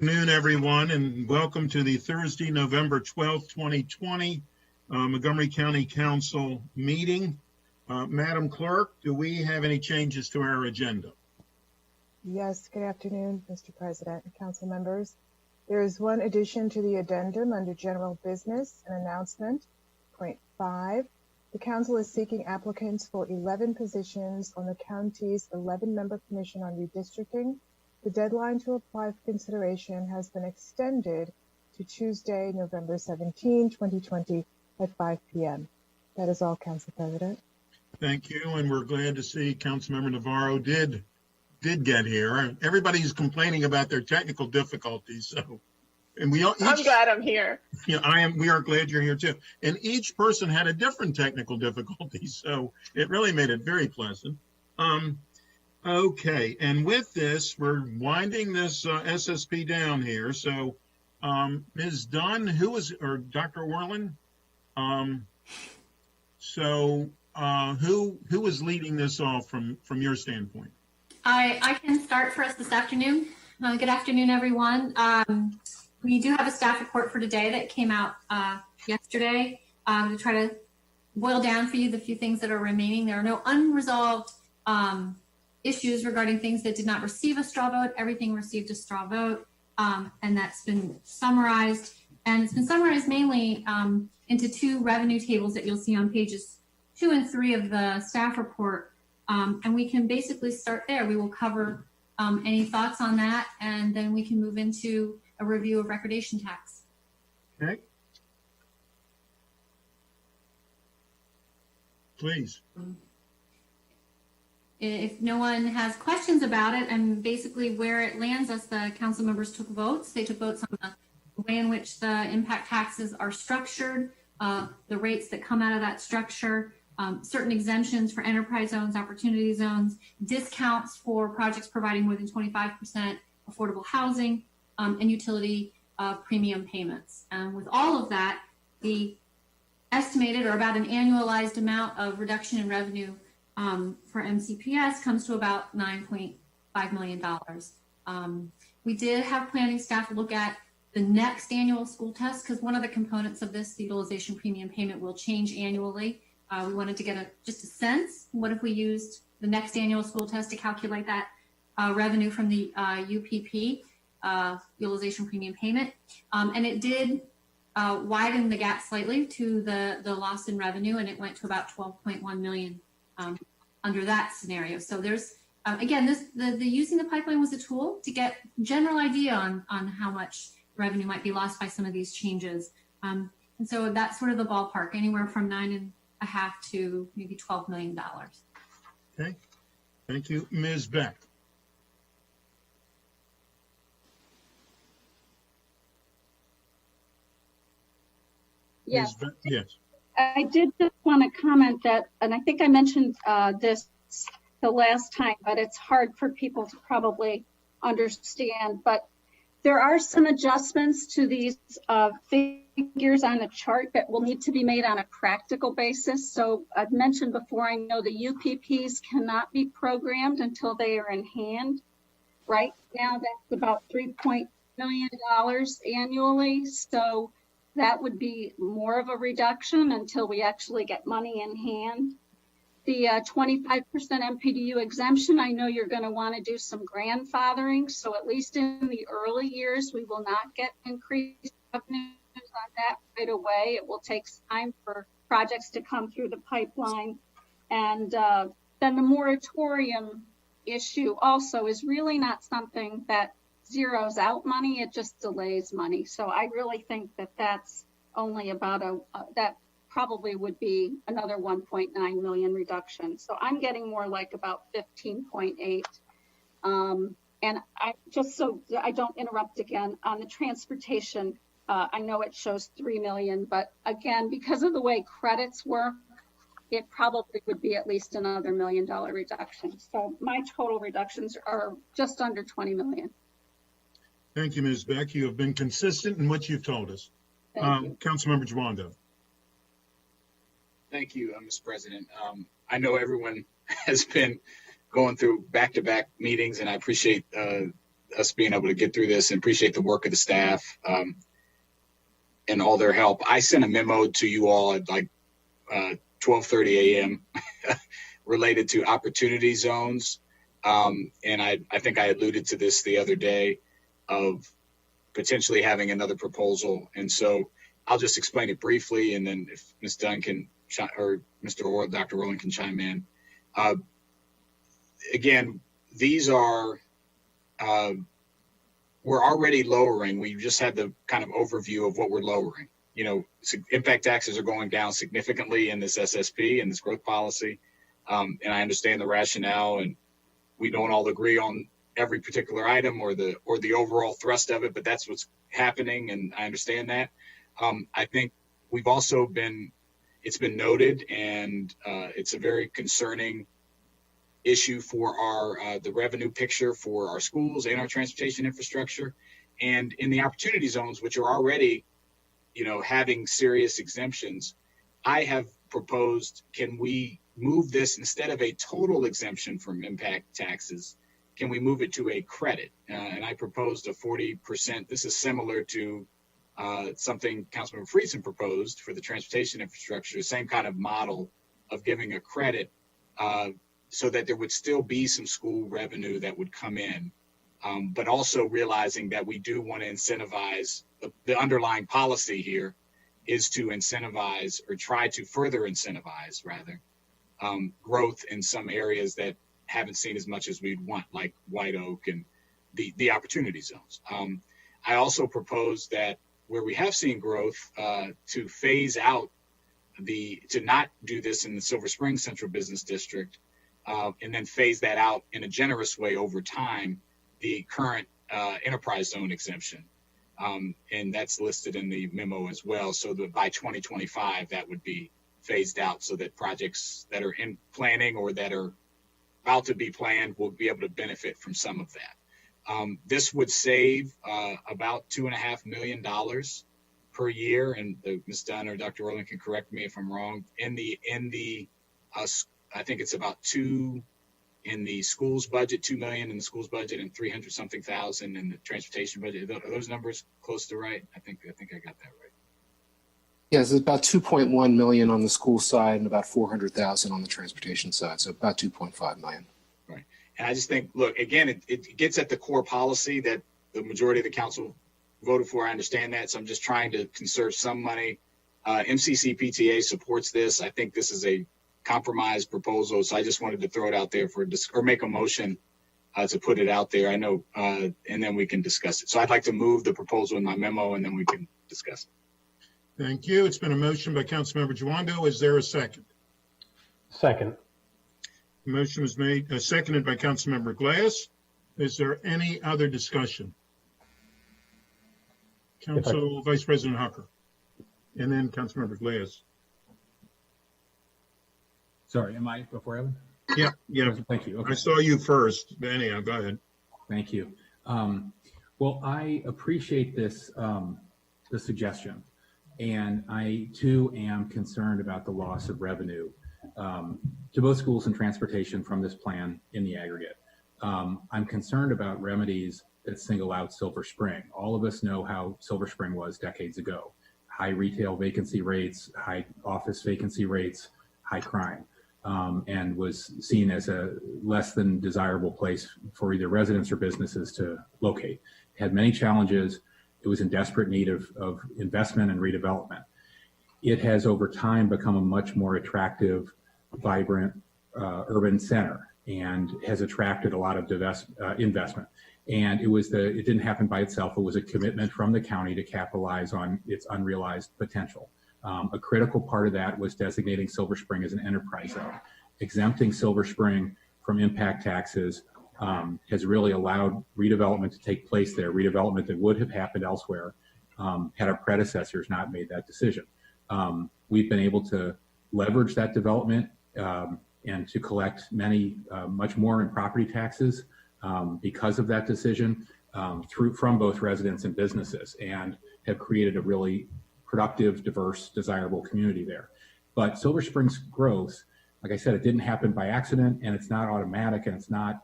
Afternoon, everyone, and welcome to the Thursday, November 12th, 2020 Montgomery County Council meeting. Madam Clerk, do we have any changes to our agenda? Yes, good afternoon, Mr. President and council members. There is one addition to the addendum under general business, an announcement. Point 5, the council is seeking applicants for 11 positions on the county's 11-member commission on redistricting. The deadline to apply for consideration has been extended to Tuesday, November 17, 2020 at 5 p.m. That is all, Council President. Thank you, and we're glad to see Councilmember Navarro did get here. Everybody's complaining about their technical difficulties, so and I'm glad I'm here. Yeah, we are glad you're here too. And each person had a different technical difficulty, so it really made it very pleasant. Okay, and with this, we're winding this SSP down here. So, Ms. Dunn, or Dr. Orland? Who is leading this off from your standpoint? I can start for us this afternoon. Good afternoon, everyone. We do have a staff report for today that came out yesterday to try to boil down for you the few things that are remaining. There are no unresolved issues regarding things that did not receive a straw vote. Everything received a straw vote, and that's been summarized. And it's been summarized mainly into two revenue tables that you'll see on pages 2 and 3 of the staff report. And we can basically start there. We will cover any thoughts on that, and then we can move into a review of recordation tax. Okay. Please. If no one has questions about it, and basically where it lands us, the council members took votes. They took votes on the way in which the impact taxes are structured, the rates that come out of that structure, certain exemptions for enterprise zones, opportunity zones, discounts for projects providing more than 25% affordable housing, and utility premium payments. And with all of that, the estimated or about an annualized amount of reduction in revenue for MCPS comes to about $9.5 million. We did have planning staff look at the next annual school test because one of the components of this, the utilization premium payment, will change annually. We wanted to get just a sense. What if we used the next annual school test to calculate that revenue from the UPP, utilization premium payment? And it did widen the gap slightly to the loss in revenue, and it went to about 12.1 million under that scenario. So there's, again, the using the pipeline was a tool to get general idea on how much revenue might be lost by some of these changes. And so that's sort of the ballpark, anywhere from $9.5 to maybe $12 million. Okay, thank you. Ms. Beck. Yes. Ms. Beck? Yes. I did just want to comment that, and I think I mentioned this the last time, but it's hard for people to probably understand, but there are some adjustments to these figures on the chart that will need to be made on a practical basis. So I've mentioned before, I know the UPPs cannot be programmed until they are in hand. Right now, that's about $3 million annually. So that would be more of a reduction until we actually get money in hand. The 25% MPDU exemption, I know you're going to want to do some grandfathering. So at least in the early years, we will not get increased revenues on that right away. It will take time for projects to come through the pipeline. And then the moratorium issue also is really not something that zeroes out money, it just delays money. So I really think that that's only about that probably would be another 1.9 million reduction. So I'm getting more like about 15.8. And I just, so I don't interrupt again, on the transportation, I know it shows 3 million, but again, because of the way credits work, it probably would be at least another $1 million reduction. So my total reductions are just under 20 million. Thank you, Ms. Beck. You have been consistent in what you've told us. Councilmember Jawando. Thank you, Mr. President. I know everyone has been going through back-to-back meetings, and I appreciate us being able to get through this and appreciate the work of the staff and all their help. I sent a memo to you all at like 12:30 a.m. related to opportunity zones. And I think I alluded to this the other day of potentially having another proposal. And so I'll just explain it briefly, and then if Ms. Dunn can, or Mr. or Dr. Rowland can chime in. Again, these are, we're already lowering. We just had the kind of overview of what we're lowering. You know, impact taxes are going down significantly in this SSP and this growth policy. And I understand the rationale, and we don't all agree on every particular item or the overall thrust of it, but that's what's happening, and I understand that. I think we've also it's been noted, and it's a very concerning issue for the revenue picture for our schools and our transportation infrastructure. And in the opportunity zones, which are already, you know, having serious exemptions, I have proposed, can we move this instead of a total exemption from impact taxes? Can we move it to a credit? And I proposed a 40%. This is similar to something Councilmember Friesen proposed for the transportation infrastructure, the same kind of model of giving a credit so that there would still be some school revenue that would come in, but also realizing that we do want to incentivize, the underlying policy here is to incentivize, or try to further incentivize rather, growth in some areas that haven't seen as much as we'd want, like White Oak and the opportunity zones. I also proposed that where we have seen growth, to phase out to not do this in the Silver Springs Central Business District, and then phase that out in a generous way over time, the current enterprise zone exemption. And that's listed in the memo as well. So that by 2025, that would be phased out so that projects that are in planning or that are about to be planned will be able to benefit from some of that. This would save about $2.5 million per year. And Ms. Dunn or Dr. Rowland can correct me if I'm wrong. I think it's about $2 in the schools budget, $2 million in the schools budget, and 300 something thousand in the transportation budget. Are those numbers close to right? I think I got that right. Yes, it's about 2.1 million on the school side and about 400,000 on the transportation side, so about 2.5 million. Right. And I just think, look, again, it gets at the core policy that the majority of the council voted for. I understand that. So I'm just trying to conserve some money. MCC PTA supports this. I think this is a compromise proposal. So I just wanted to throw it out there or make a motion to put it out there. I know, and then we can discuss it. So I'd like to move the proposal in my memo, and then we can discuss it. Thank you. It's been a motion by Councilmember Joando. Is there a second? Second. The motion was made, seconded by Councilmember Glass. Is there any other discussion? Council Vice President Hucker, and then Councilmember Glass. Sorry, am I before Evan? Yeah. Thank you. Okay. I saw you first. Anyhow, go ahead. Thank you. Well, I appreciate this, the suggestion, and I too am concerned about the loss of revenue to both schools and transportation from this plan in the aggregate. I'm concerned about remedies that single out Silver Spring. All of us know how Silver Spring was decades ago. High retail vacancy rates, high office vacancy rates, high crime. And was seen as a less than desirable place for either residents or businesses to locate. It had many challenges. It was in desperate need of investment and redevelopment. It has over time become a much more attractive, vibrant urban center and has attracted a lot of investment. And it didn't happen by itself. It was a commitment from the county to capitalize on its unrealized potential. A critical part of that was designating Silver Spring as an enterprise zone. Exempting Silver Spring from impact taxes has really allowed redevelopment to take place there, redevelopment that would have happened elsewhere had our predecessors not made that decision. We've been able to leverage that development and to collect much more in property taxes because of that decision from both residents and businesses, and have created a really productive, diverse, desirable community there. But Silver Spring's growth, like I said, it didn't happen by accident, and it's not automatic, and it's not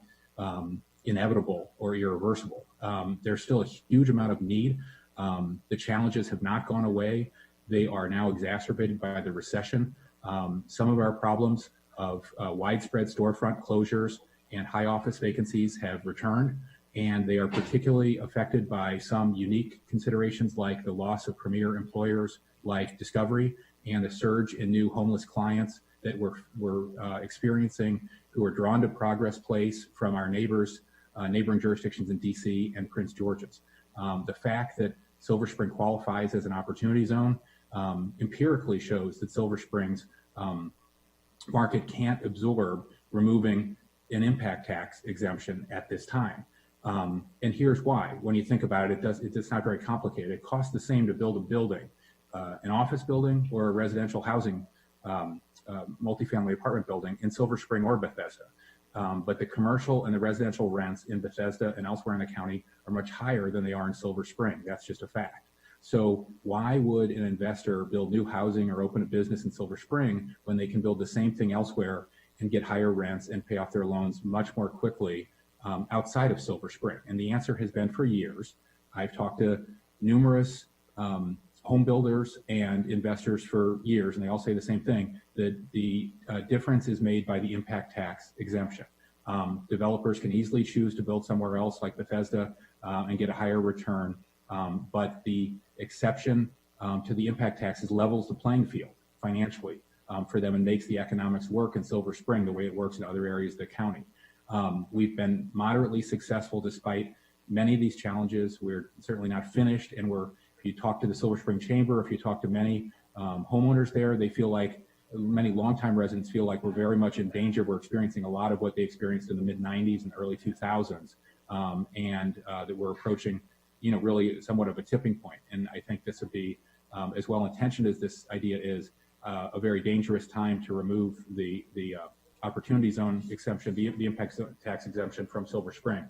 inevitable or irreversible. There's still a huge amount of need. The challenges have not gone away. They are now exacerbated by the recession. Some of our problems of widespread storefront closures and high office vacancies have returned, and they are particularly affected by some unique considerations like the loss of premier employers like Discovery and the surge in new homeless clients that we're experiencing, who are drawn to Progress Place from our neighboring jurisdictions in DC and Prince George's. The fact that Silver Spring qualifies as an opportunity zone empirically shows that Silver Spring's market can't absorb removing an impact tax exemption at this time. And here's why. When you think about it, it's not very complicated. It costs the same to build a building, an office building or a residential housing multifamily apartment building in Silver Spring or Bethesda. But the commercial and the residential rents in Bethesda and elsewhere in the county are much higher than they are in Silver Spring. That's just a fact. So why would an investor build new housing or open a business in Silver Spring when they can build the same thing elsewhere and get higher rents and pay off their loans much more quickly outside of Silver Spring? And the answer has been for years. I've talked to numerous home builders and investors for years, and they all say the same thing, that the difference is made by the impact tax exemption. Developers can easily choose to build somewhere else like Bethesda and get a higher return, but the exception to the impact taxes levels the playing field financially for them and makes the economics work in Silver Spring the way it works in other areas of the county. We've been moderately successful despite many of these challenges. We're certainly not finished, and if you talk to the Silver Spring Chamber, if you talk to many homeowners there, they feel like, many longtime residents feel like we're very much in danger. We're experiencing a lot of what they experienced in the mid-90s and early 2000s, and that we're approaching, really somewhat of a tipping point. And I think this would be, as well-intentioned as this idea is, a very dangerous time to remove the opportunity zone exemption, the impact tax exemption from Silver Spring.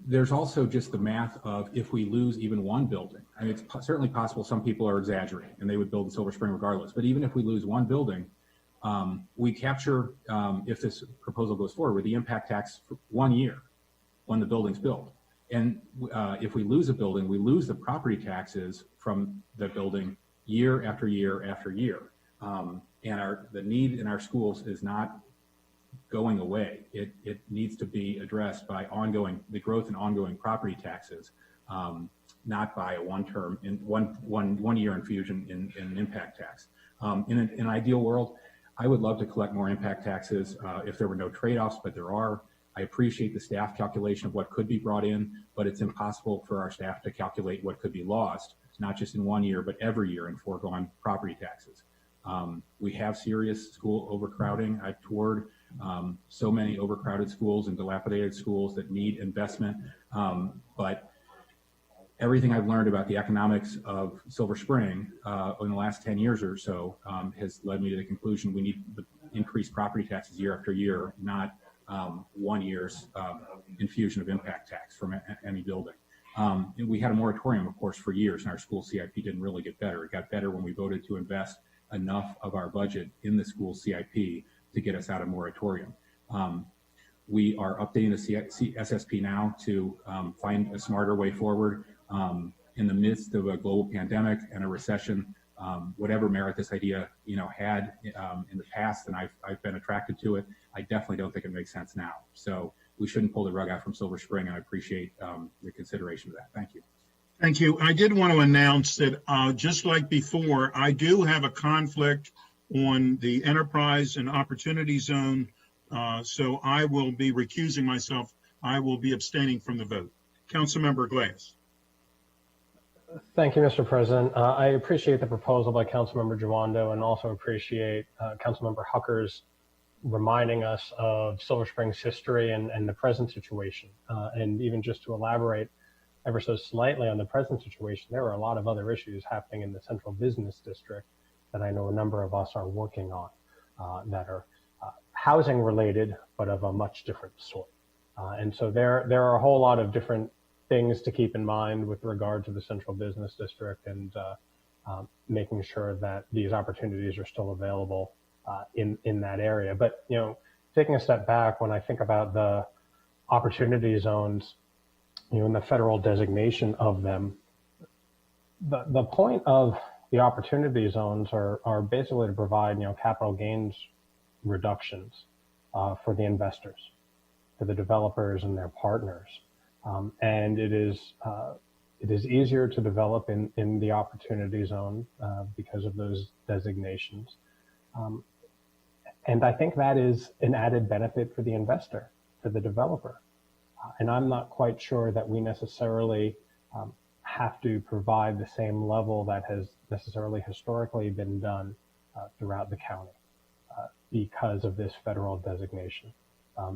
There's also just the math of if we lose even one building. I mean, it's certainly possible some people are exaggerating and they would build in Silver Spring regardless. But even if we lose one building, we capture, if this proposal goes forward, with the impact tax for 1 year when the building's built. And if we lose a building, we lose the property taxes from the building year after year after year. And the need in our schools is not going away. It needs to be addressed by the growth in ongoing property taxes, not by a one year infusion in an impact tax. In an ideal world, I would love to collect more impact taxes if there were no trade-offs, but there are. I appreciate the staff calculation of what could be brought in, but it's impossible for our staff to calculate what could be lost, not just in 1 year, but every year in foregone property taxes. We have serious school overcrowding. I've toured so many overcrowded schools and dilapidated schools that need investment. But everything I've learned about the economics of Silver Spring in the last 10 years or so has led me to the conclusion we need the increased property taxes year after year, not 1 year's infusion of impact tax from any building. We had a moratorium, of course, for years, and our school CIP didn't really get better. It got better when we voted to invest enough of our budget in the school CIP to get us out of moratorium. We are updating the SSP now to find a smarter way forward in the midst of a global pandemic and a recession. Whatever merit this idea, had in the past, and I've been attracted to it, I definitely don't think it makes sense now. So we shouldn't pull the rug out from Silver Spring, and I appreciate the consideration of that. Thank you. Thank you. I did want to announce that just like before, I do have a conflict on the enterprise and opportunity zone. So I will be recusing myself. I will be abstaining from the vote. Councilmember Glass. Thank you, Mr. President. I appreciate the proposal by Councilmember Jawando and also appreciate Councilmember Hucker's reminding us of Silver Spring's history and the present situation. And even just to elaborate ever so slightly on the present situation, there are a lot of other issues happening in the Central Business District that I know a number of us are working on that are housing related, but of a much different sort. And so there are a whole lot of different things to keep in mind with regard to the Central Business District and making sure that these opportunities are still available in that area. But, taking a step back, when I think about the opportunity zones, and the federal designation of them, the point of the opportunity zones are basically to provide, capital gains reductions for the investors, for the developers and their partners. And it is easier to develop in the opportunity zone because of those designations. And I think that is an added benefit for the investor, for the developer. And I'm not quite sure that we necessarily have to provide the same level that has necessarily historically been done throughout the county because of this federal designation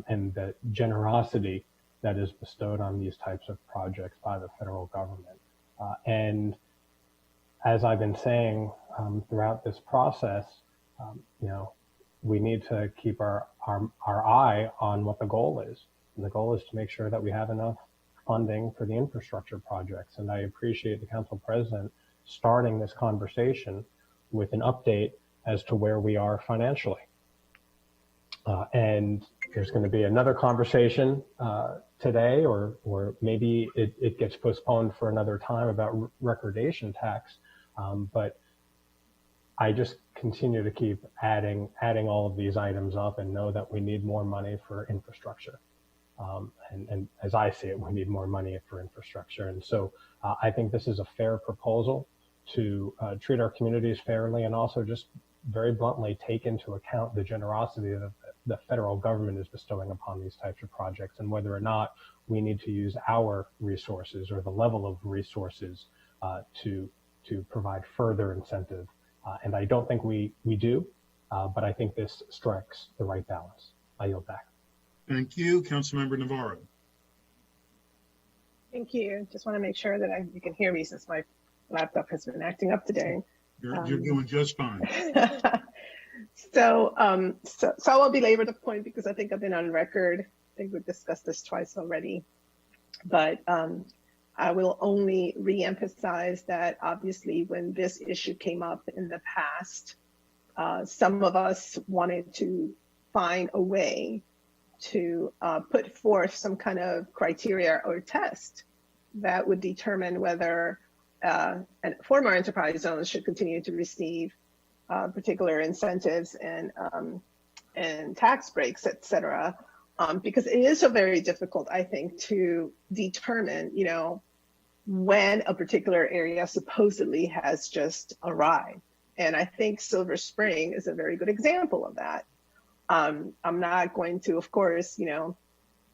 and the generosity that is bestowed on these types of projects by the federal government. And as I've been saying throughout this process, we need to keep our eye on what the goal is. And the goal is to make sure that we have enough funding for the infrastructure projects. And I appreciate the council president starting this conversation with an update as to where we are financially. And there's going to be another conversation today, or maybe it gets postponed for another time about recordation tax. But I just continue to keep adding all of these items up and know that we need more money for infrastructure. And as I see it, we need more money for infrastructure. And so I think this is a fair proposal to treat our communities fairly and also just very bluntly take into account the generosity that the federal government is bestowing upon these types of projects and whether or not we need to use our resources or the level of resources to provide further incentive. And I don't think we do, but I think this strikes the right balance. I yield back. Thank you. Councilmember Navarro. Thank you. Just want to make sure that you can hear me since my laptop has been acting up today. You're doing just fine. So I won't belabor the point because I think I've been on record. I think we've discussed this twice already, but I will only reemphasize that obviously when this issue came up in the past, some of us wanted to find a way to put forth some kind of criteria or test that would determine whether former enterprise zones should continue to receive particular incentives and tax breaks, et cetera, because it is so very difficult, I think, to determine, when a particular area supposedly has just arrived. And I think Silver Spring is a very good example of that. I'm not going to, of course,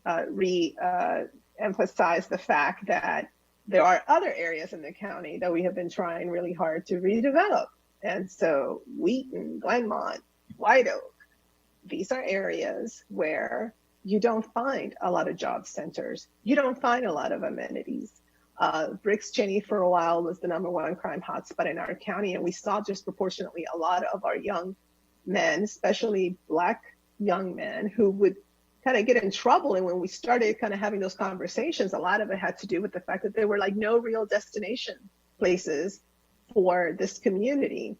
re-emphasize the fact that there are other areas in the county that we have been trying really hard to redevelop. And so Wheaton, Glenmont, White Oak, these are areas where you don't find a lot of job centers. You don't find a lot of amenities. Briggs Cheney for a while was the #1 crime hotspot in our county. And we saw disproportionately a lot of our young men, especially Black young men, who would kind of get in trouble. And when we started kind of having those conversations, a lot of it had to do with the fact that there were like no real places for this community.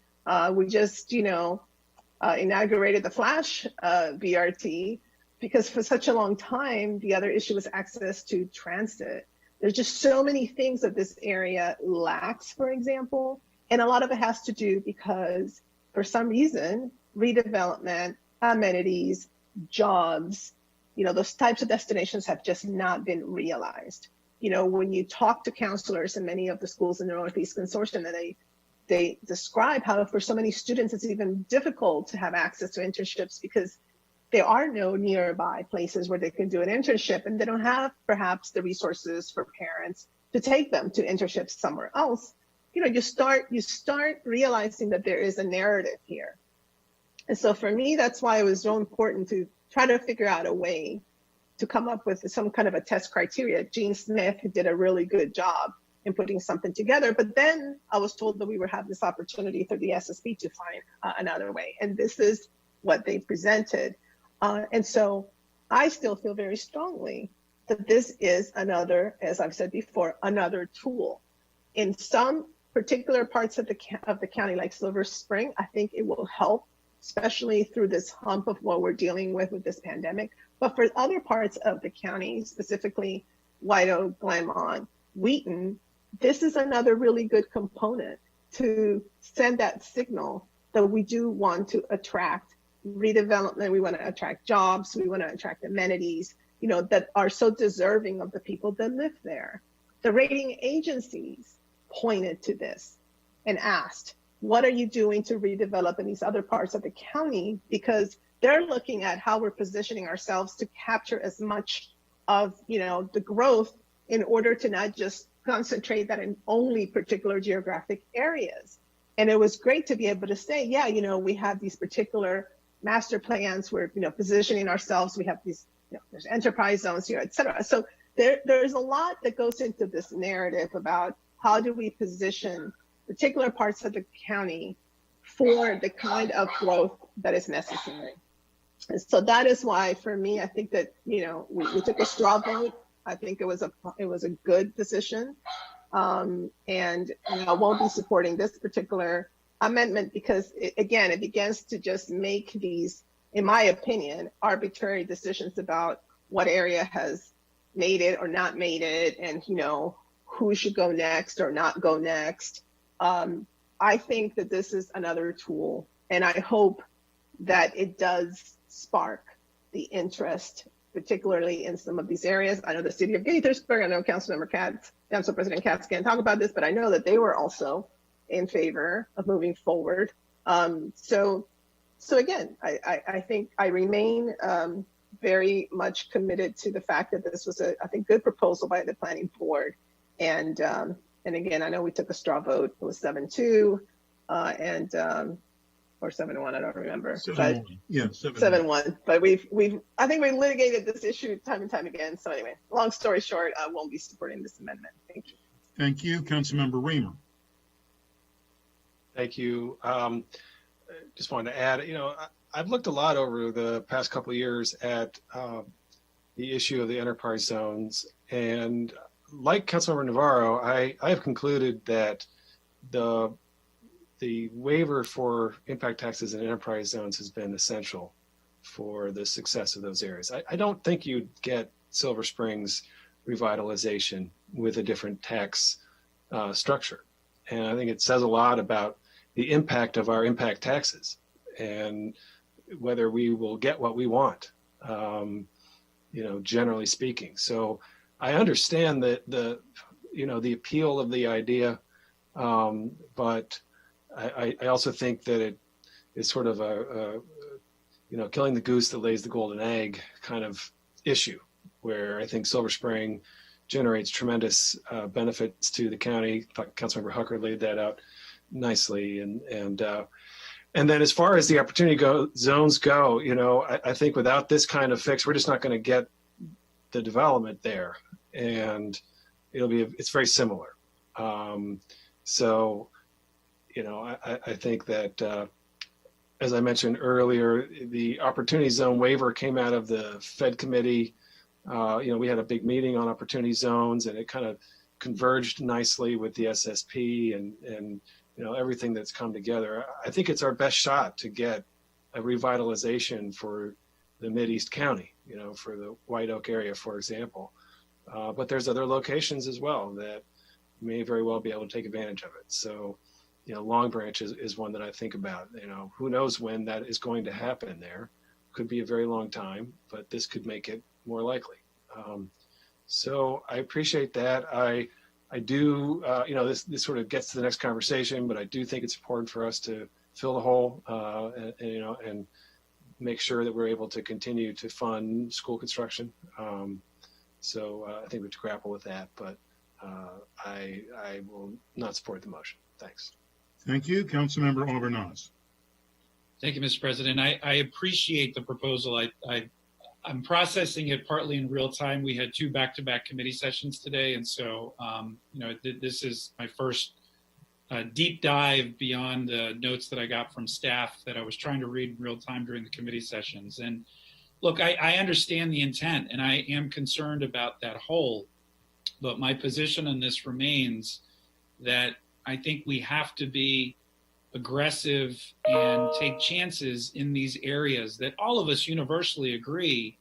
We just, inaugurated the Flash BRT because for such a long time, the other issue was access to transit. There's just so many things that this area lacks, for example. And a lot of it has to do because for some reason, redevelopment, amenities, jobs, those types of destinations have just not been realized. When you talk to counselors in many of the schools in the Northeast Consortium, and they describe how for so many students, it's even difficult to have access to internships because there are no nearby places where they can do an internship, and they don't have perhaps the resources for parents to take them to internships somewhere else. You start realizing that there is a narrative here. And so for me, that's why it was so important to try to figure out a way to come up with some kind of a test criteria. Gene Smith did a really good job in putting something together, but then I was told that we would have this opportunity through the SSP to find another way. And this is what they presented. And so I still feel very strongly that this is another, as I've said before, another tool. In some particular parts of the county, like Silver Spring, I think it will help especially through this hump of what we're dealing with this pandemic. But for other parts of the county, specifically White Oak, Glenmont, Wheaton, this is another really good component to send that signal that we do want to attract redevelopment, we want to attract jobs, we want to attract amenities, you know, that are so deserving of the people that live there. The rating agencies pointed to this and asked, what are you doing to redevelop in these other parts of the county? Because they're looking at how we're positioning ourselves to capture as much of, you know, the growth in order to not just concentrate that in only particular geographic areas. And it was great to be able to say, yeah, you know, we have these particular master plans, we're, you know, positioning ourselves, we have these, you know, there's enterprise zones here, et cetera. So there's a lot that goes into this narrative about how do we position particular parts of the county for the kind of growth that is necessary. And so that is why, for me, I think that, you know, we took a straw vote. I think it was a good decision. And you know, I won't be supporting this particular amendment because, it begins to just make these, in my opinion, arbitrary decisions about what area has made it or not made it, and, you know, who should go next or not go next. I think that this is another tool, and I hope that it does spark the interest, particularly in some of these areas. I know the city of Gaithersburg, I know Council President Katz can't talk about this, but I know that they were also in favor of moving forward. So again, I think I remain very much committed to the fact that this was I think, good proposal by the planning board. And again, I know we took a straw vote. It was 7-2, or 7-1. I don't remember. 7-1. Yeah, 7-1. But I think we litigated this issue time and time again. So anyway, long story short, I won't be supporting this amendment. Thank you. Thank you, Councilmember Reamer. Thank you. Just wanted to add, you know, I've looked a lot over the past couple of years at the issue of the enterprise zones, and like Councilmember Navarro, I have concluded that the waiver for impact taxes in enterprise zones has been essential for the success of those areas. I don't think you'd get Silver Springs revitalization with a different tax structure. And I think it says a lot about the impact of our impact taxes and whether we will get what we want, you know, generally speaking. So I understand that the appeal of the idea, but I also think that it is sort of a killing the goose that lays the golden egg kind of issue, where I think Silver Spring generates tremendous benefits to the county. Councilmember Hucker laid that out nicely, and then as far as the opportunity zones go, you know, I think without this kind of fix, we're just not going to get the development there, and it's very similar. So, you know, I think that as I mentioned earlier, the opportunity zone waiver came out of the Fed committee. You know, we had a big meeting on opportunity zones, and it kind of converged nicely with the SSP and you know, everything that's come together. I think it's our best shot to get a revitalization for the Mid-East County, you know, for the White Oak area, for example. But there's other locations as well that may very well be able to take advantage of it. So, you know, Long Branch is one that I think about. You know, who knows when that is going to happen there. Could be a very long time, but this could make it more likely. So I appreciate that. I do, you know, this sort of gets to the next conversation, but I do think it's important for us to fill the hole, and you know, and make sure that we're able to continue to fund school construction. So I think we have to grapple with that, but I will not support the motion. Thanks. Thank you, Councilmember Auburn-Oz. Thank you, Mr. President. I appreciate the proposal. I'm processing it partly in real time. We had 2 back-to-back committee sessions today, and so you know, this is my first deep dive beyond the notes that I got from staff that I was trying to read in real time during the committee sessions. And look, I understand the intent, and I am concerned about that hole, but my position on this remains that I think we have to be aggressive and take chances in these areas that all of us universally agree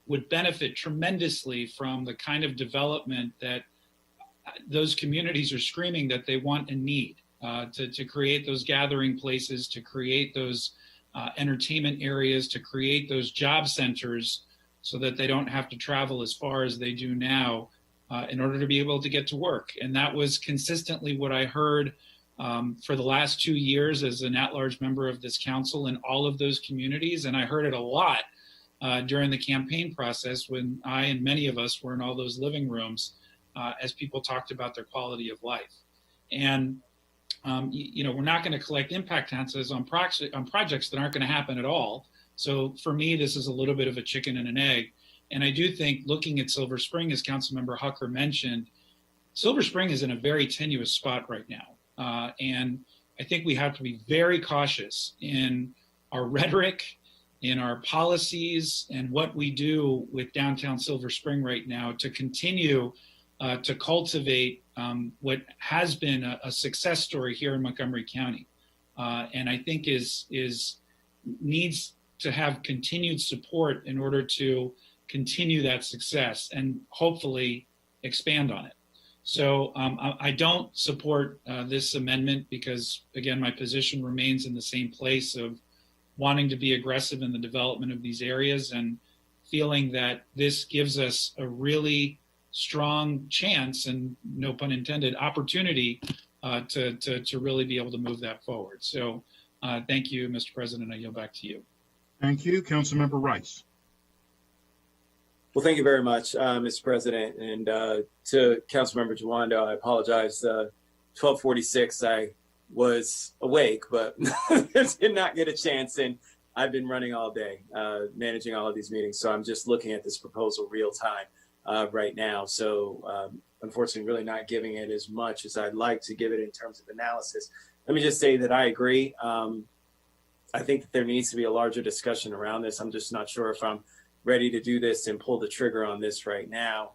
would benefit tremendously from the kind of development that those communities are screaming that they want and need, to create those gathering places, to create those entertainment areas, to create those job centers so that they don't have to travel as far as they do now in order to be able to get to work. And that was consistently what I heard for the last 2 years as an at-large member of this council in all of those communities. And I heard it a lot during the campaign process when I and many of us were in all those living rooms as people talked about their quality of life. And we're not going to collect impact taxes on projects that aren't going to happen at all. So for me, this is a little bit of a chicken and an egg. And I do think looking at Silver Spring, as Councilmember Hucker mentioned, Silver Spring is in a very tenuous spot right now. And I think we have to be very cautious in our rhetoric, in our policies, and what we do with downtown Silver Spring right now to continue to cultivate what has been a success story here in Montgomery County, and I think needs to have continued support in order to continue that success and hopefully expand on it. So I don't support this amendment because, again, my position remains in the same place of wanting to be aggressive in the development of these areas and feeling that this gives us a really strong chance, and no pun intended, opportunity to really be able to move that forward. So thank you, Mr. President. I yield back to you. Thank you. Councilmember Rice. Well, thank you very much, Mr. President. And to Councilmember Jawando, I apologize. 1246, I was awake, but did not get a chance. And I've been running all day, managing all of these meetings. So I'm just looking at this proposal real time right now. So unfortunately, really not giving it as much as I'd like to give it in terms of analysis. Let me just say that I agree. I think that there needs to be a larger discussion around this. I'm just not sure if I'm ready to do this and pull the trigger on this right now.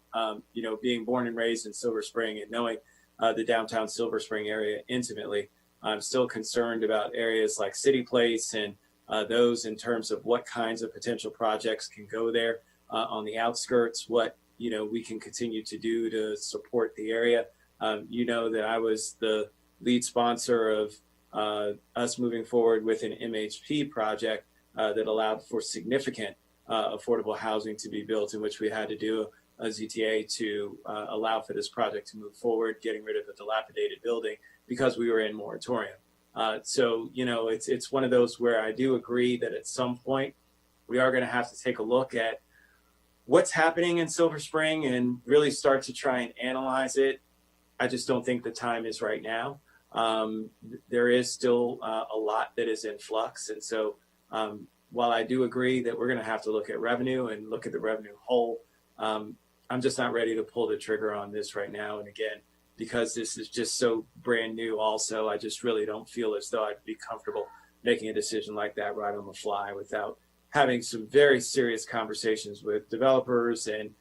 Being born and raised in Silver Spring and knowing the downtown Silver Spring area intimately, I'm still concerned about areas like City Place and those in terms of what kinds of potential projects can go there on the outskirts, what we can continue to do to support the area. That I was the lead sponsor of us moving forward with an MHP project that allowed for significant affordable housing to be built, in which we had to do a ZTA to allow for this project to move forward, getting rid of the dilapidated building because we were in moratorium. It's one of those where I do agree that at some point we are going to have to take a look at what's happening in Silver Spring and really start to try and analyze it. I just don't think the time is right now. There is still a lot that is in flux. And so while I do agree that we're going to have to look at revenue and look at the revenue whole, I'm just not ready to pull the trigger on this right now. And again, because this is just so brand new also, I just really don't feel as though I'd be comfortable making a decision like that right on the fly without having some very serious conversations with developers and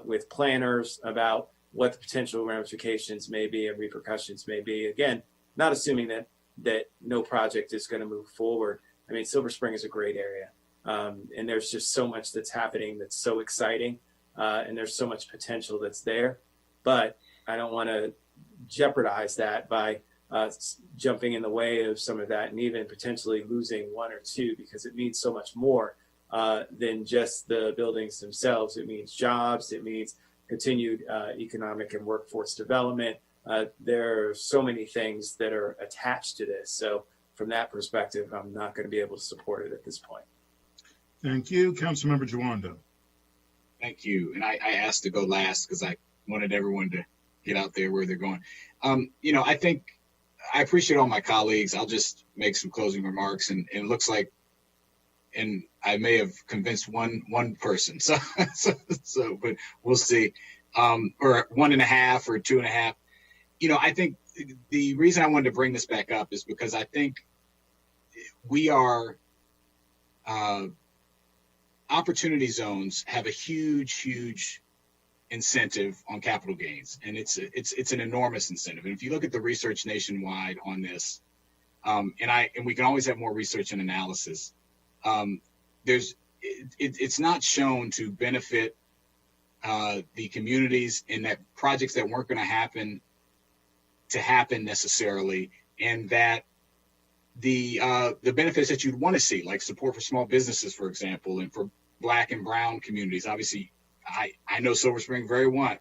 with planners about what the potential ramifications may be and repercussions may be. Again, not assuming that no project is going to move forward. I mean, Silver Spring is a great area. And there's just so much that's happening that's so exciting. And there's so much potential that's there. But I don't want to jeopardize that by jumping in the way of some of that and even potentially losing one or two, because it means so much more than just the buildings themselves. It means jobs. It means continued economic and workforce development. There are so many things that are attached to this. So from that perspective, I'm not going to be able to support it at this point. Thank you. Councilmember Jawando. Thank you. And I asked to go last because I wanted everyone to get out there where they're going. I think I appreciate all my colleagues. I'll just make some closing remarks, and it looks like, and I may have convinced one person. So, but we'll see. Or 1.5 or 2.5. I think the reason I wanted to bring this back up is because I think we are opportunity zones have a huge incentive on capital gains, and it's an enormous incentive. And if you look at the research nationwide on this, And we can always have more research and analysis. It's not shown to benefit the communities in that projects that weren't going to happen necessarily, and that the benefits that you'd want to see, like support for small businesses, for example, and for Black and Brown communities. Obviously, I know Silver Spring very well.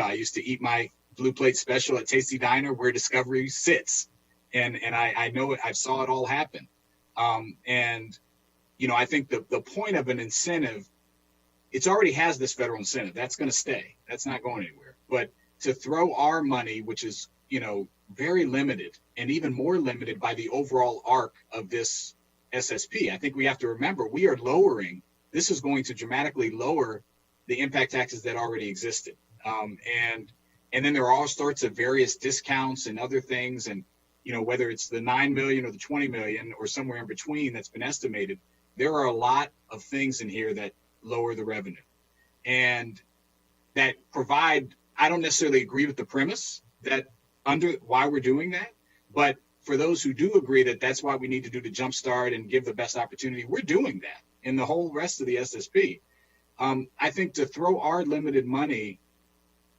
I used to eat my Blue Plate Special at Tasty Diner, where Discovery sits, and I know it. I saw it all happen. And I think the point of an incentive, it already has this federal incentive. That's going to stay. That's not going anywhere. But to throw our money, which is very limited, and even more limited by the overall arc of this SSP, I think we have to remember we are lowering. This is going to dramatically lower the impact taxes that already existed. And then there are all sorts of various discounts and other things. And, whether it's the 9 million or the 20 million or somewhere in between that's been estimated, there are a lot of things in here that lower the revenue and that provide. I don't necessarily agree with the premise that why we're doing that, but for those who do agree that that's why we need to do the jumpstart and give the best opportunity, we're doing that in the whole rest of the SSP. I think to throw our limited money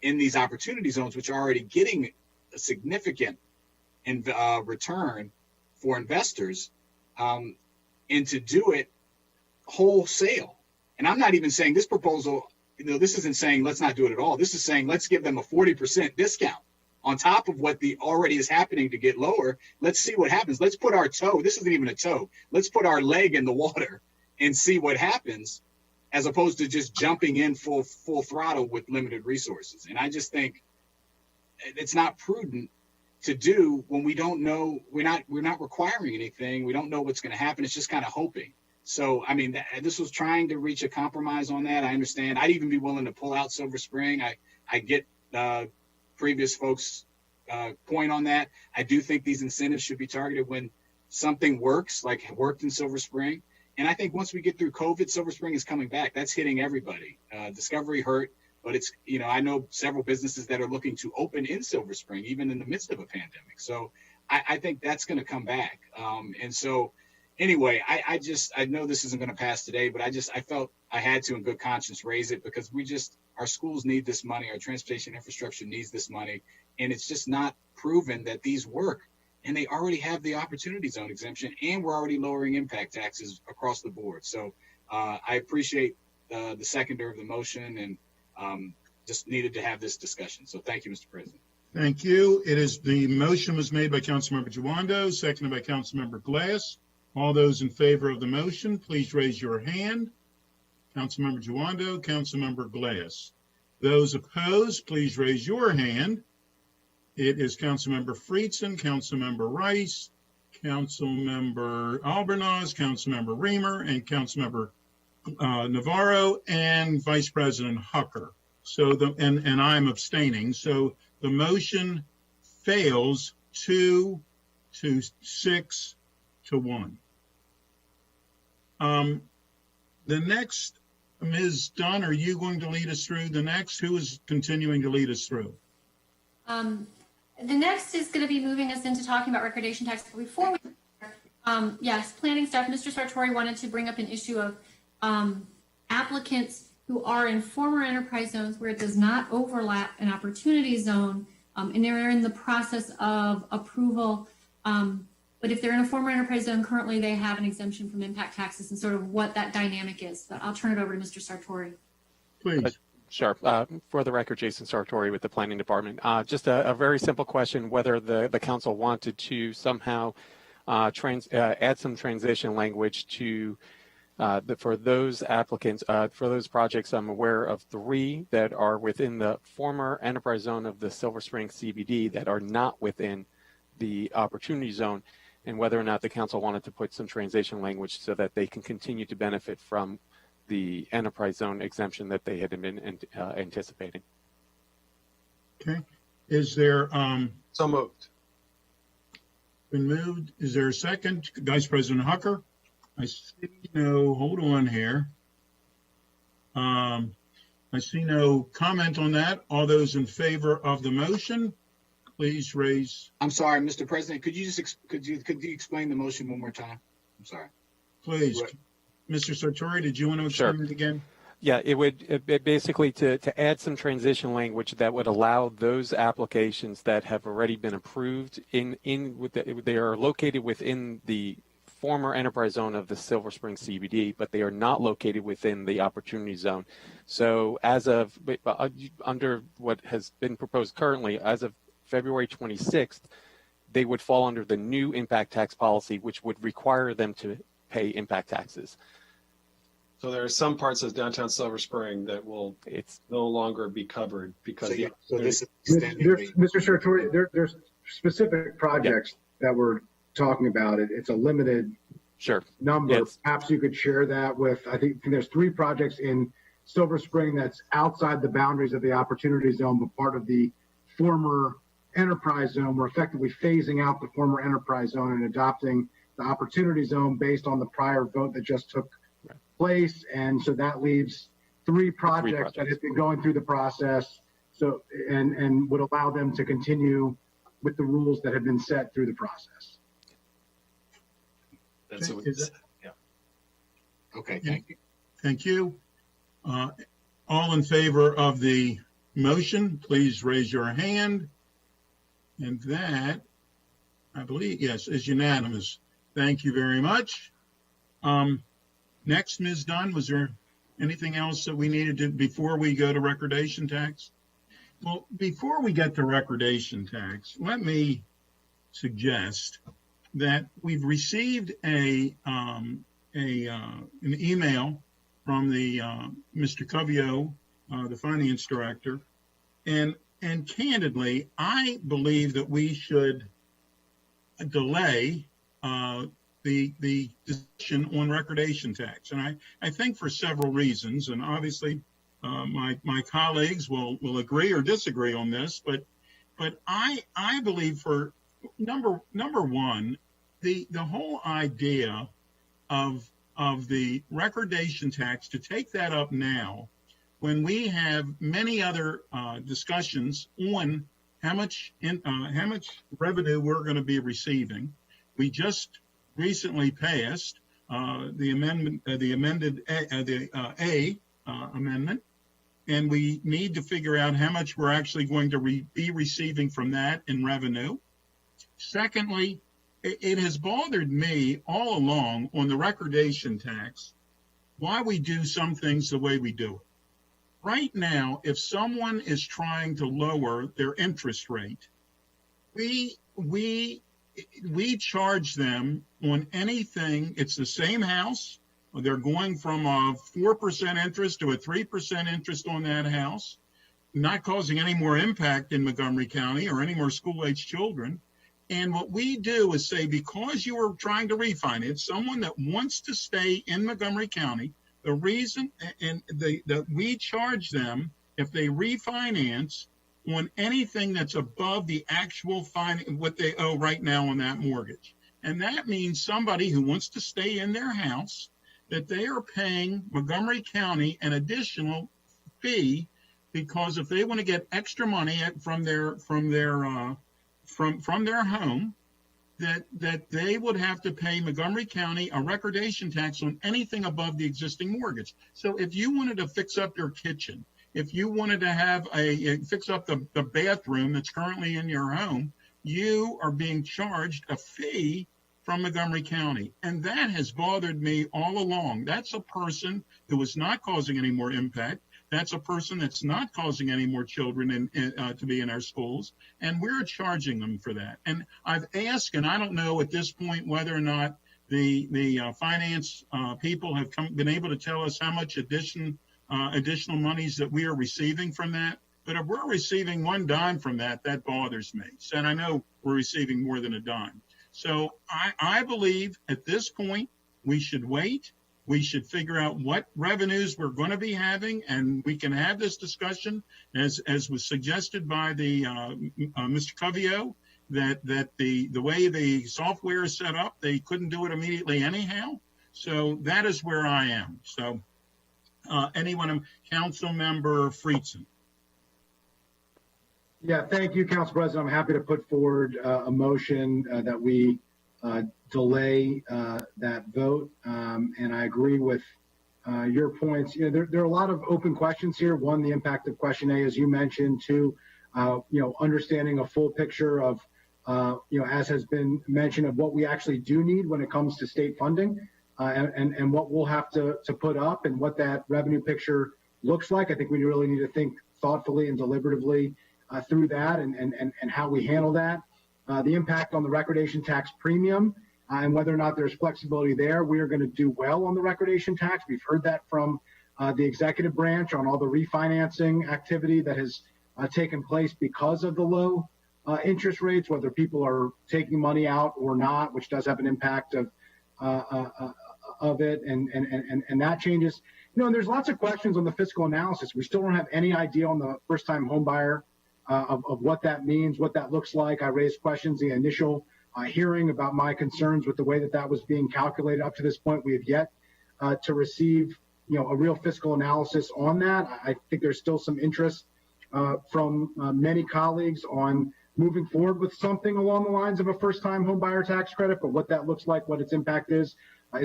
in these opportunity zones, which are already getting a significant return for investors, and to do it wholesale. And I'm not even saying this proposal, this isn't saying let's not do it at all. This is saying let's give them a 40% discount on top of what already is happening to get lower. Let's see what happens. Let's put our toe. This isn't even a toe. Let's put our leg in the water and see what happens, as opposed to just jumping in full throttle with limited resources. And I just think it's not prudent to do when we don't know. We're not requiring anything. We don't know what's going to happen. It's just kind of hoping. So, I mean, this was trying to reach a compromise on that. I understand. I'd even be willing to pull out Silver Spring. I get previous folks' point on that. I do think these incentives should be targeted when something works, like it worked in Silver Spring. And I think once we get through COVID, Silver Spring is coming back. That's hitting everybody. Discovery hurt, but it's, I know several businesses that are looking to open in Silver Spring, even in the midst of a pandemic. So I think that's going to come back. And so anyway, I know this isn't going to pass today, but I felt I had to in good conscience raise it because our schools need this money. Our transportation infrastructure needs this money. And it's just not proven that these work. And they already have the opportunity zone exemption, and we're already lowering impact taxes across the board. So I appreciate the seconder of the motion, and just needed to have this discussion. So thank you, Mr. President. Thank you. The motion was made by Councilmember Jawando, seconded by Councilmember Glass. All those in favor of the motion, please raise your hand. Councilmember Jawando, Councilmember Glass. Those opposed, please raise your hand. It is Councilmember Friedson, Councilmember Rice, Councilmember Albornoz, Councilmember Reamer, and Councilmember Navarro, and Vice President Hucker. So and I'm abstaining. So the motion fails 2 to 6 to 1. The next, Ms. Dunn, are you going to lead us through the next? Who is continuing to lead us through? The next is going to be moving us into talking about recordation tax. Before we, yes, planning staff, Mr. Sartori wanted to bring up an issue of applicants who are in former enterprise zones where it does not overlap an opportunity zone, and they're in the process of approval. But if they're in a former enterprise zone currently, they have an exemption from impact taxes, and sort of what that dynamic is. But I'll turn it over to Mr. Sartori. Please. Sure. For the record, Jason Sartori with the Planning Department. Just a very simple question, whether the council wanted to somehow add some transition language to for those applicants, for those projects. I'm aware of 3 that are within the former enterprise zone of the Silver Spring CBD that are not within the opportunity zone, and whether or not the council wanted to put some transition language so that they can continue to benefit from the enterprise zone exemption that they had been anticipating. Okay. Is there So moved. been moved? Is there a second? Vice President Hucker? I see no, hold on here. I see no comment on that. All those in favor of the motion, please raise, I'm sorry, Mr. President, could you explain the motion one more time? I'm sorry. please. Right. Mr. Sartori, did you want to Sure. explain it again? Yeah, it basically to add some transition language that would allow those applications that have already been approved they are located within the former enterprise zone of the Silver Spring CBD, but they are not located within the opportunity zone. So as of under what has been proposed currently, as of February 26th, they would fall under the new impact tax policy, which would require them to pay impact taxes. So there are some parts of downtown Silver Spring that will no longer be covered because this is Mr. Sartori, there's specific projects that we're talking about. It's a limited number. Yes. Perhaps you could share that with, I think there's 3 projects in Silver Spring that's outside the boundaries of the opportunity zone, but part of the former enterprise zone. We're effectively phasing out the former enterprise zone and adopting the opportunity zone based on the prior vote that just took place. And so that leaves 3 projects that have been going through the process. So, and would allow them to continue with the rules that have been set through the process. That's what yeah. Okay, thank you. Thank you. All in favor of the motion, please raise your hand. And that, I believe, yes, is unanimous. Thank you very much. Next, Ms. Dunn, was there anything else that we needed to, before we go to recordation tax? Well, before we get to recordation tax, let me suggest that we've received an email from the Mr. Covio, the finance director, and candidly, I believe that we should delay the discussion on recordation tax, and I think for several reasons, and obviously my colleagues will agree or disagree on this, but I believe for number one, the whole idea of the recordation tax, to take that up now when we have many other discussions on how much revenue we're going to be receiving. We just recently passed the amended amendment, and we need to figure out how much we're actually going to be receiving from that in revenue. Secondly, it has bothered me all along on the recordation tax why we do some things the way we do it. Right now, if someone is trying to lower their interest rate, we charge them on anything. It's the same house. They're going from a 4% interest to a 3% interest on that house, not causing any more impact in Montgomery County or any more school-age children. And what we do is say, because you are trying to refinance someone that wants to stay in Montgomery County, the reason that we charge them if they refinance on anything that's above the actual what they owe right now on that mortgage. And that means somebody who wants to stay in their house, that they are paying Montgomery County an additional fee, because if they want to get extra money from their home, that they would have to pay Montgomery County a recordation tax on anything above the existing mortgage. So if you wanted to fix up your kitchen, if you wanted to have fix up the bathroom that's currently in your home, you are being charged a fee from Montgomery County. And that has bothered me all along. That's a person who is not causing any more impact. That's a person that's not causing any more children to be in our schools, and we're charging them for that. And I've asked, and I don't know at this point whether or not the finance people have been able to tell us how much additional monies that we are receiving from that. But if we're receiving one dime from that, that bothers me. So, and I know we're receiving more than a dime. So I believe at this point we should wait. We should figure out what revenues we're going to be having, and we can have this discussion, as was suggested by the Mr. Covio, that the way the software is set up, they couldn't do it immediately anyhow. So that is where I am. So anyone, Council Member Friedson. Yeah, thank you, Council President. I'm happy to put forward a motion that we delay that vote. And I agree with your points. You know, there are a lot of open questions here. One, the impact of question A, as you mentioned. Two, understanding a full picture of, as has been mentioned, of what we actually do need when it comes to state funding, and what we'll have to put up and what that revenue picture looks like. I think we really need to think thoughtfully and deliberatively through that and how we handle that. The impact on the recordation tax premium and whether or not there's flexibility there. We are going to do well on the recordation tax. We've heard that from the executive branch on all the refinancing activity that has taken place because of the low interest rates, whether people are taking money out or not, which does have an impact of it, and that changes. And there's lots of questions on the fiscal analysis. We still don't have any idea on the first-time home buyer of what that means, what that looks like. I raised questions in the initial hearing about my concerns with the way that was being calculated. Up to this point, we have yet to receive, a real fiscal analysis on that. I think there's still some interest from many colleagues on moving forward with something along the lines of a first-time home buyer tax credit, but what that looks like, what its impact is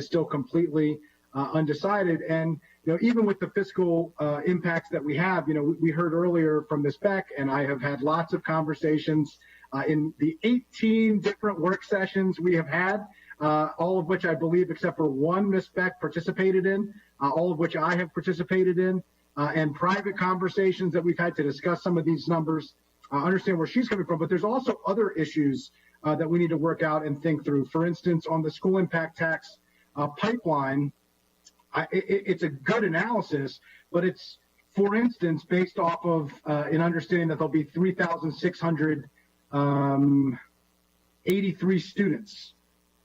still completely undecided. And even with the fiscal impacts that we have, we heard earlier from Ms. Beck, and I have had lots of conversations in the 18 different work sessions we have had, all of which I believe, except for one, Ms. Beck participated in, all of which I have participated in, and private conversations that we've had to discuss some of these numbers. I understand where she's coming from, but there's also other issues that we need to work out and think through. For instance, on the school impact tax pipeline, it's a good analysis, but it's, for instance, based off of an understanding that there'll be 3,683 students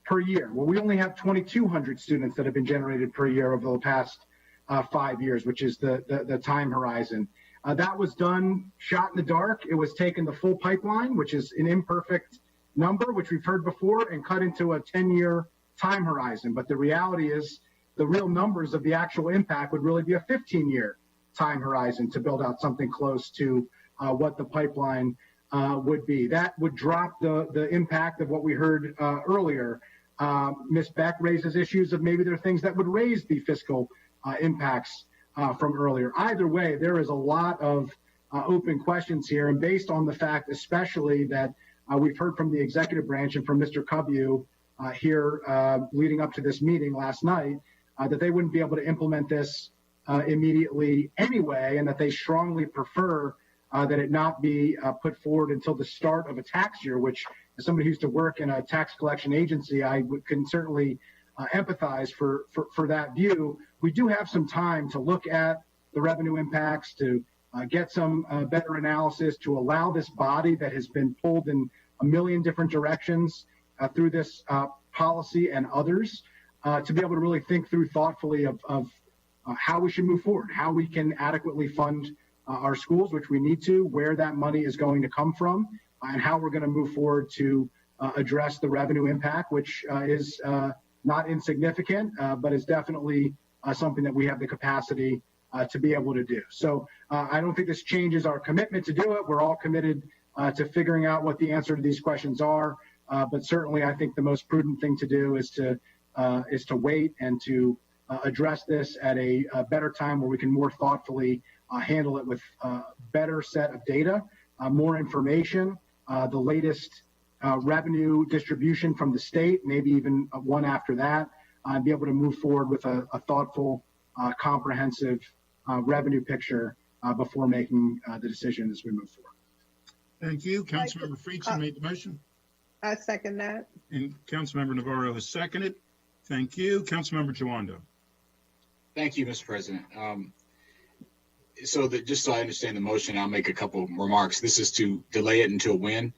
per year. Well, we only have 2,200 students that have been generated per year over the past 5 years, which is the time horizon. That was done, shot in the dark. It was taken the full pipeline, which is an imperfect number, which we've heard before, and cut into a 10-year time horizon. But the reality is the real numbers of the actual impact would really be a 15-year time horizon to build out something close to what the pipeline would be. That would drop the impact of what we heard earlier. Ms. Beck raises issues of maybe there are things that would raise the fiscal impacts from earlier. Either way, there is a lot of open questions here, and based on the fact especially that we've heard from the executive branch and from Mr. Cubby here leading up to this meeting last night, that they wouldn't be able to implement this immediately anyway, and that they strongly prefer that it not be put forward until the start of a tax year, which as somebody who used to work in a tax collection agency, I can certainly empathize for that view. We do have some time to look at the revenue impacts, to get some better analysis, to allow this body that has been pulled in a million different directions through this policy and others, to be able to really think through thoughtfully of how we should move forward, how we can adequately fund our schools, which we need to, where that money is going to come from, and how we're going to move forward to address the revenue impact, which is not insignificant, but is definitely something that we have the capacity to be able to do. So I don't think this changes our commitment to do it. We're all committed to figuring out what the answer to these questions are. But certainly I think the most prudent thing to do is to wait and to address this at a better time where we can more thoughtfully handle it with a better set of data, more information, the latest revenue distribution from the state, maybe even one after that, and be able to move forward with a thoughtful, comprehensive revenue picture before making the decision as we move forward. Thank you. Councilmember Friedson made the motion. I second that. And Councilmember Navarro has seconded. Thank you. Councilmember Jawando. Thank you, Mr. President. Just so I understand the motion, I'll make a couple remarks. This is to delay it until when?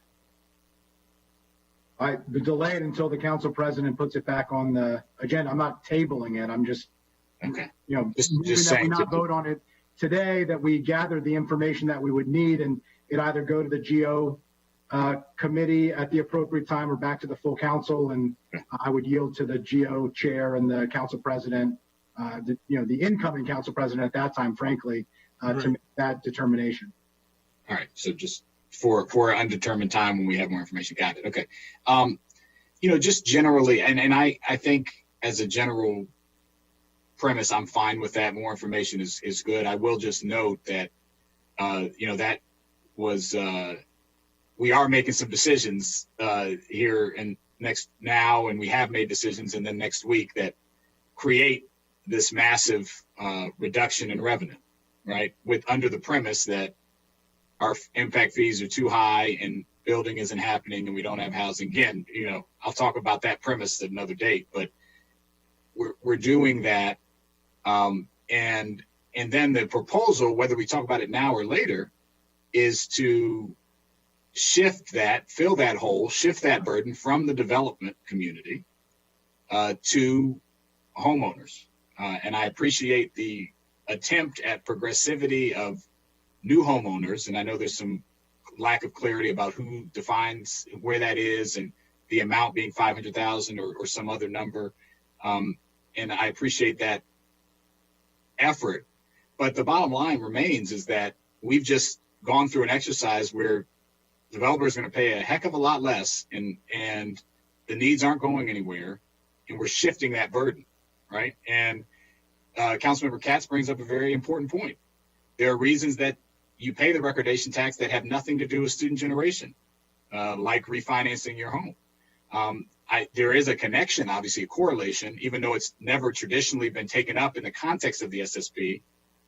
Delay it until the council president puts it back on the agenda. I'm not tabling it. I'm just, okay. Just that we not vote on it today, that we gather the information that we would need, and it either go to the GO committee at the appropriate time or back to the full council. And I would yield to the GO chair and the council president, the incoming council president at that time, frankly, to make that determination. All right. So just for an undetermined time when we have more information. Got it. Okay. Just generally, and I think as a general premise, I'm fine with that. More information is good. I will just note that, that was, we are making some decisions here and now, and we have made decisions and then next week that create this massive reduction in revenue, right? Under the premise that our impact fees are too high and building isn't happening and we don't have housing. Again, I'll talk about that premise at another date, but we're doing that. And then the proposal, whether we talk about it now or later, is to fill that hole, shift that burden from the development community to homeowners. And I appreciate the attempt at progressivity of new homeowners. And I know there's some lack of clarity about who defines where that is and the amount being 500,000 or some other number. And I appreciate that effort. But the bottom line remains is that we've just gone through an exercise where developers are going to pay a heck of a lot less and the needs aren't going anywhere. And we're shifting that burden, right? And Councilmember Katz brings up a very important point. There are reasons that you pay the recordation tax that have nothing to do with student generation, like refinancing your home. There is a connection, obviously a correlation, even though it's never traditionally been taken up in the context of the SSP.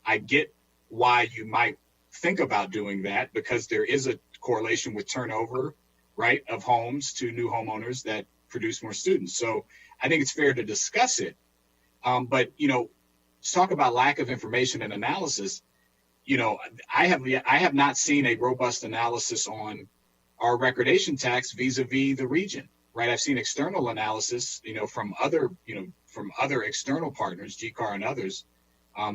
I get why you might think about doing that because there is a correlation with turnover, right, of homes to new homeowners that produce more students. So I think it's fair to discuss it. But, to talk about lack of information and analysis, I have not seen a robust analysis on our recordation tax vis-a-vis the region, right? I've seen external analysis, from other external partners, GCAR and others,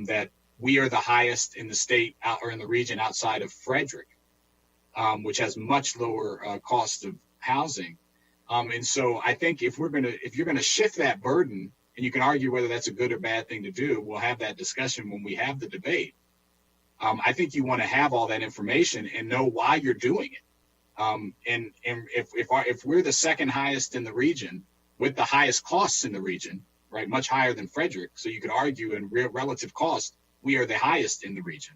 that we are the highest in the state or in the region outside of Frederick, which has much lower cost of housing. And so I think if you're going to shift that burden, and you can argue whether that's a good or bad thing to do, we'll have that discussion when we have the debate. I think you want to have all that information and know why you're doing it. And if we're the second highest in the region with the highest costs in the region, right, much higher than Frederick, so you could argue in real relative cost, we are the highest in the region.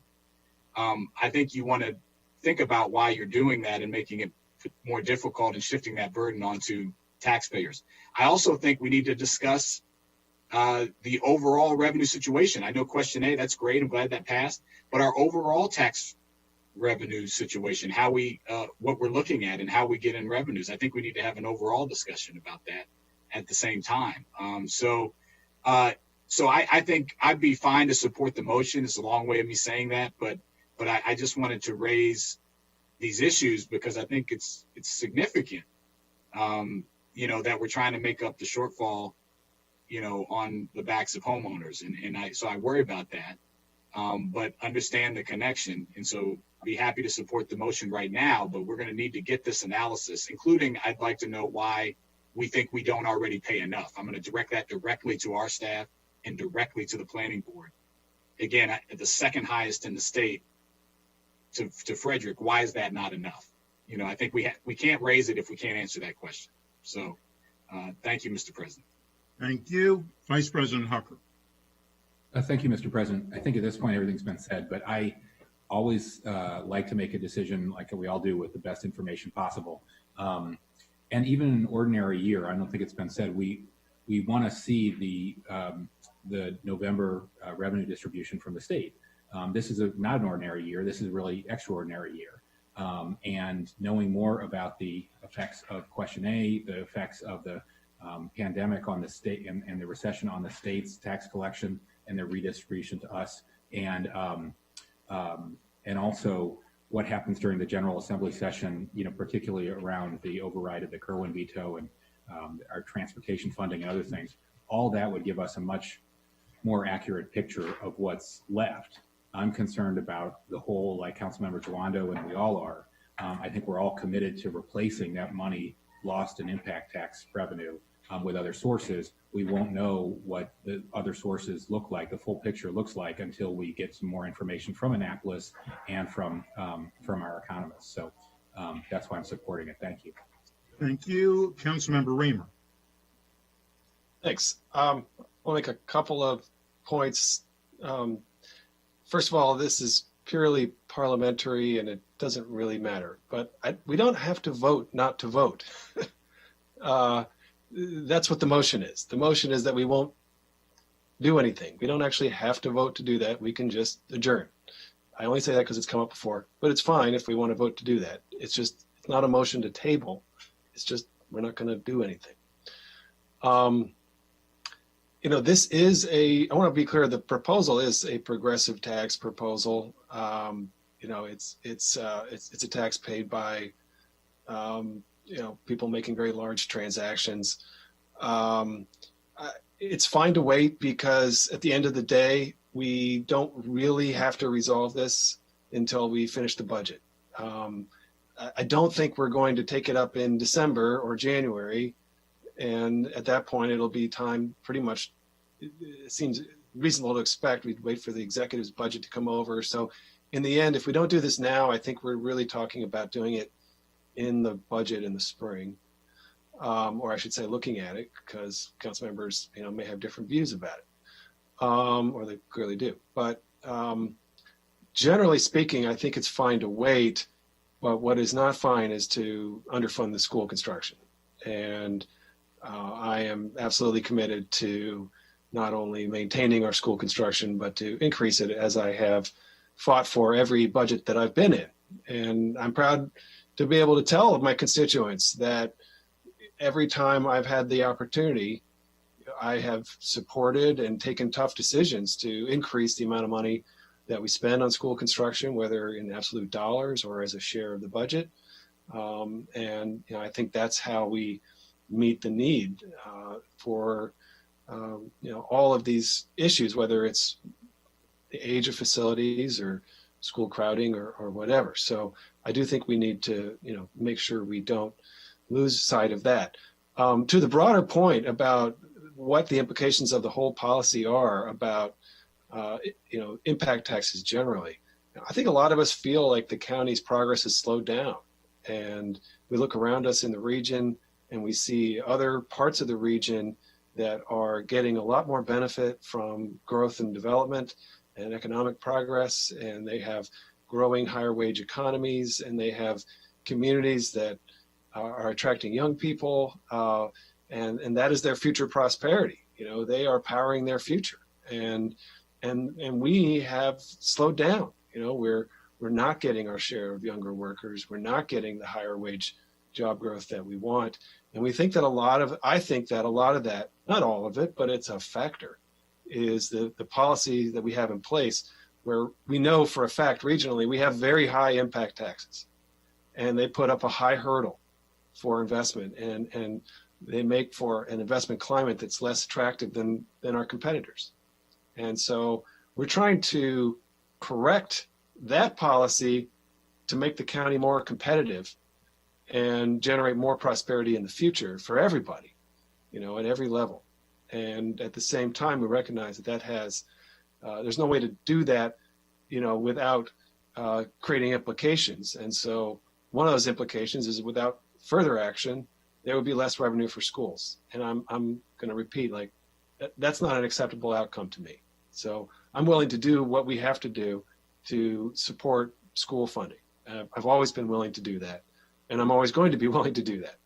I think you want to think about why you're doing that and making it more difficult and shifting that burden onto taxpayers. I also think we need to discuss the overall revenue situation. I know question A, that's great. I'm glad that passed. But our overall tax revenue situation, how we, what we're looking at and how we get in revenues, I think we need to have an overall discussion about that at the same time. So I think I'd be fine to support the motion. It's a long way of me saying that, but I just wanted to raise these issues because I think it's significant, that we're trying to make up the shortfall, on the backs of homeowners. So I worry about that, but understand the connection. And so be happy to support the motion right now, but we're going to need to get this analysis, including I'd like to know why we think we don't already pay enough. I'm going to direct that directly to our staff and directly to the planning board. Again, at the second highest in the state to Frederick, why is that not enough? I think we can't raise it if we can't answer that question. So thank you, Mr. President. Thank you. Vice President Hucker. Thank you, Mr. President. I think at this point, everything's been said, but I always like to make a decision like we all do with the best information possible. And even in an ordinary year, I don't think it's been said, we want to see the November revenue distribution from the state. This is not an ordinary year. This is a really extraordinary year. And knowing more about the effects of question A, the effects of the pandemic on the state and the recession on the state's tax collection and their redistribution to us, and also what happens during the General Assembly session, particularly around the override of the Kerwin veto and our transportation funding and other things. All that would give us a much more accurate picture of what's left. I'm concerned about the whole, like Councilmember Jawando and we all are. I think we're all committed to replacing that money lost in impact tax revenue with other sources. We won't know what the other sources look like, the full picture looks like, until we get some more information from Annapolis and from our economists. So That's why I'm supporting it. Thank you. Thank you. Councilmember Reamer. Thanks. I'll make a couple of points. First of all, this is purely parliamentary and it doesn't really matter, but we don't have to vote not to vote. That's what the motion is. The motion is that we won't do anything. We don't actually have to vote to do that. We can just adjourn. I only say that because it's come up before, but it's fine if we want to vote to do that. It's not a motion to table. It's just, we're not going to do anything. This is I want to be clear, the proposal is a progressive tax proposal. It's a tax paid by, people making very large transactions. It's fine to wait because at the end of the day, we don't really have to resolve this until we finish the budget. I don't think we're going to take it up in December or January. And at that point, it'll be time pretty much, it seems reasonable to expect we'd wait for the executive's budget to come over. So in the end, if we don't do this now, I think we're really talking about doing it in the budget in the spring. Or I should say looking at it, because council members, may have different views about it. Or they clearly do. But generally speaking, I think it's fine to wait. But what is not fine is to underfund the school construction. And I am absolutely committed to not only maintaining our school construction, but to increase it, as I have fought for every budget that I've been in. And I'm proud to be able to tell my constituents that every time I've had the opportunity, I have supported and taken tough decisions to increase the amount of money that we spend on school construction, whether in absolute dollars or as a share of the budget. And I think that's how we meet the need for all of these issues, whether it's the age of facilities or school crowding or whatever. So I do think we need to make sure we don't lose sight of that. To the broader point about what the implications of the whole policy are about impact taxes generally, I think a lot of us feel like the county's progress has slowed down, and we look around us in the region and we see other parts of the region that are getting a lot more benefit from growth and development and economic progress, and they have growing higher wage economies, and they have communities that are attracting young people, and that is their future prosperity. They are powering their future, and we have slowed down. We're not getting our share of younger workers. We're not getting the higher wage job growth that we want. And we think that I think that a lot of that, not all of it, but it's a factor, is the policy that we have in place, where we know for a fact regionally we have very high impact taxes, and they put up a high hurdle for investment, and they make for an investment climate that's less attractive than our competitors. And so we're trying to correct that policy to make the county more competitive and generate more prosperity in the future for everybody, at every level. And at the same time, we recognize that has, there's no way to do that, without creating implications. And so one of those implications is without further action, there would be less revenue for schools. And I'm going to repeat, that's not an acceptable outcome to me. So I'm willing to do what we have to do to support school funding. I've always been willing to do that, and I'm always going to be willing to do that.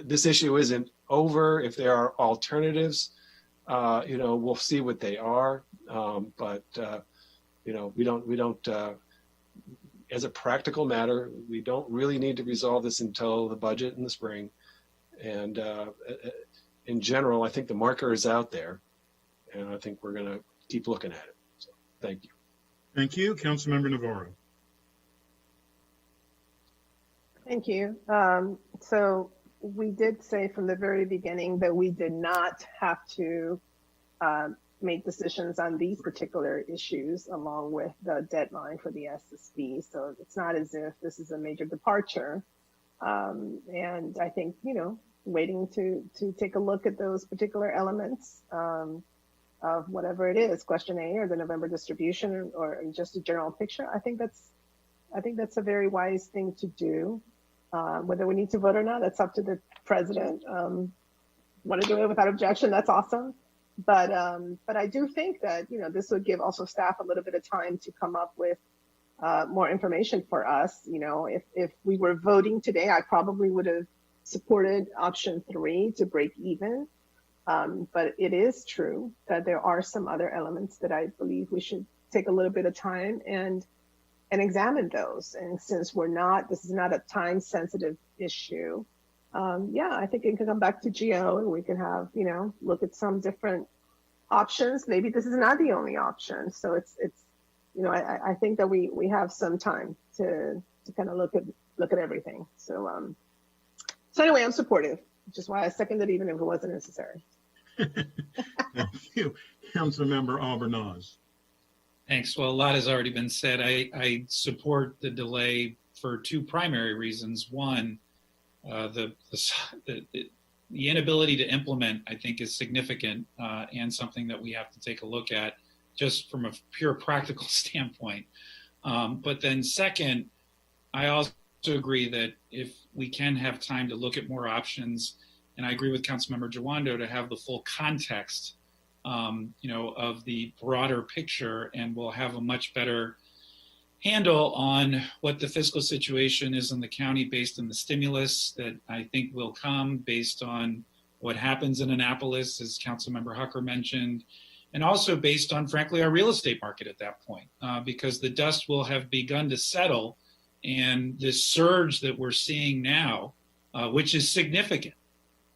This issue isn't over. If there are alternatives, we'll see what they are. We don't. As a practical matter, we don't really need to resolve this until the budget in the spring. And in general, I think the marker is out there, and I think we're going to keep looking at it. So, thank you. Thank you. Councilmember Navarro. Thank you. So we did say from the very beginning that we did not have to make decisions on these particular issues along with the deadline for the SSB. So it's not as if this is a major departure. And I think, waiting to take a look at those particular elements of whatever it is, question A or the November distribution or just a general picture, I think that's I think that's a very wise thing to do. Whether we need to vote or not, that's up to the president. Want to do it without objection? That's awesome. But I do think that, this would give also staff a little bit of time to come up with more information for us. If we were voting today, I probably would have supported option 3 to break even. But it is true that there are some other elements that I believe we should take a little bit of time and examine those. And since this is not a time sensitive issue, I think it can come back to GO and we can have, look at some different options. Maybe this is not the only option. So it's I think that we have some time to kind of look at everything. So anyway, I'm supportive, which is why I seconded even if it wasn't necessary. Thank you. Councilmember Albornoz. Thanks. Well, a lot has already been said. I support the delay for 2 primary reasons. One, the inability to implement, I think, is significant and something that we have to take a look at just from a pure practical standpoint. But then second, I also agree that if we can have time to look at more options, and I agree with Councilmember Jawando to have the full context, of the broader picture, and we'll have a much better handle on what the fiscal situation is in the county based on the stimulus that I think will come based on what happens in Annapolis, as Councilmember Hucker mentioned, and also based on, frankly, our real estate market at that point, because the dust will have begun to settle, and this surge that we're seeing now, which is significant,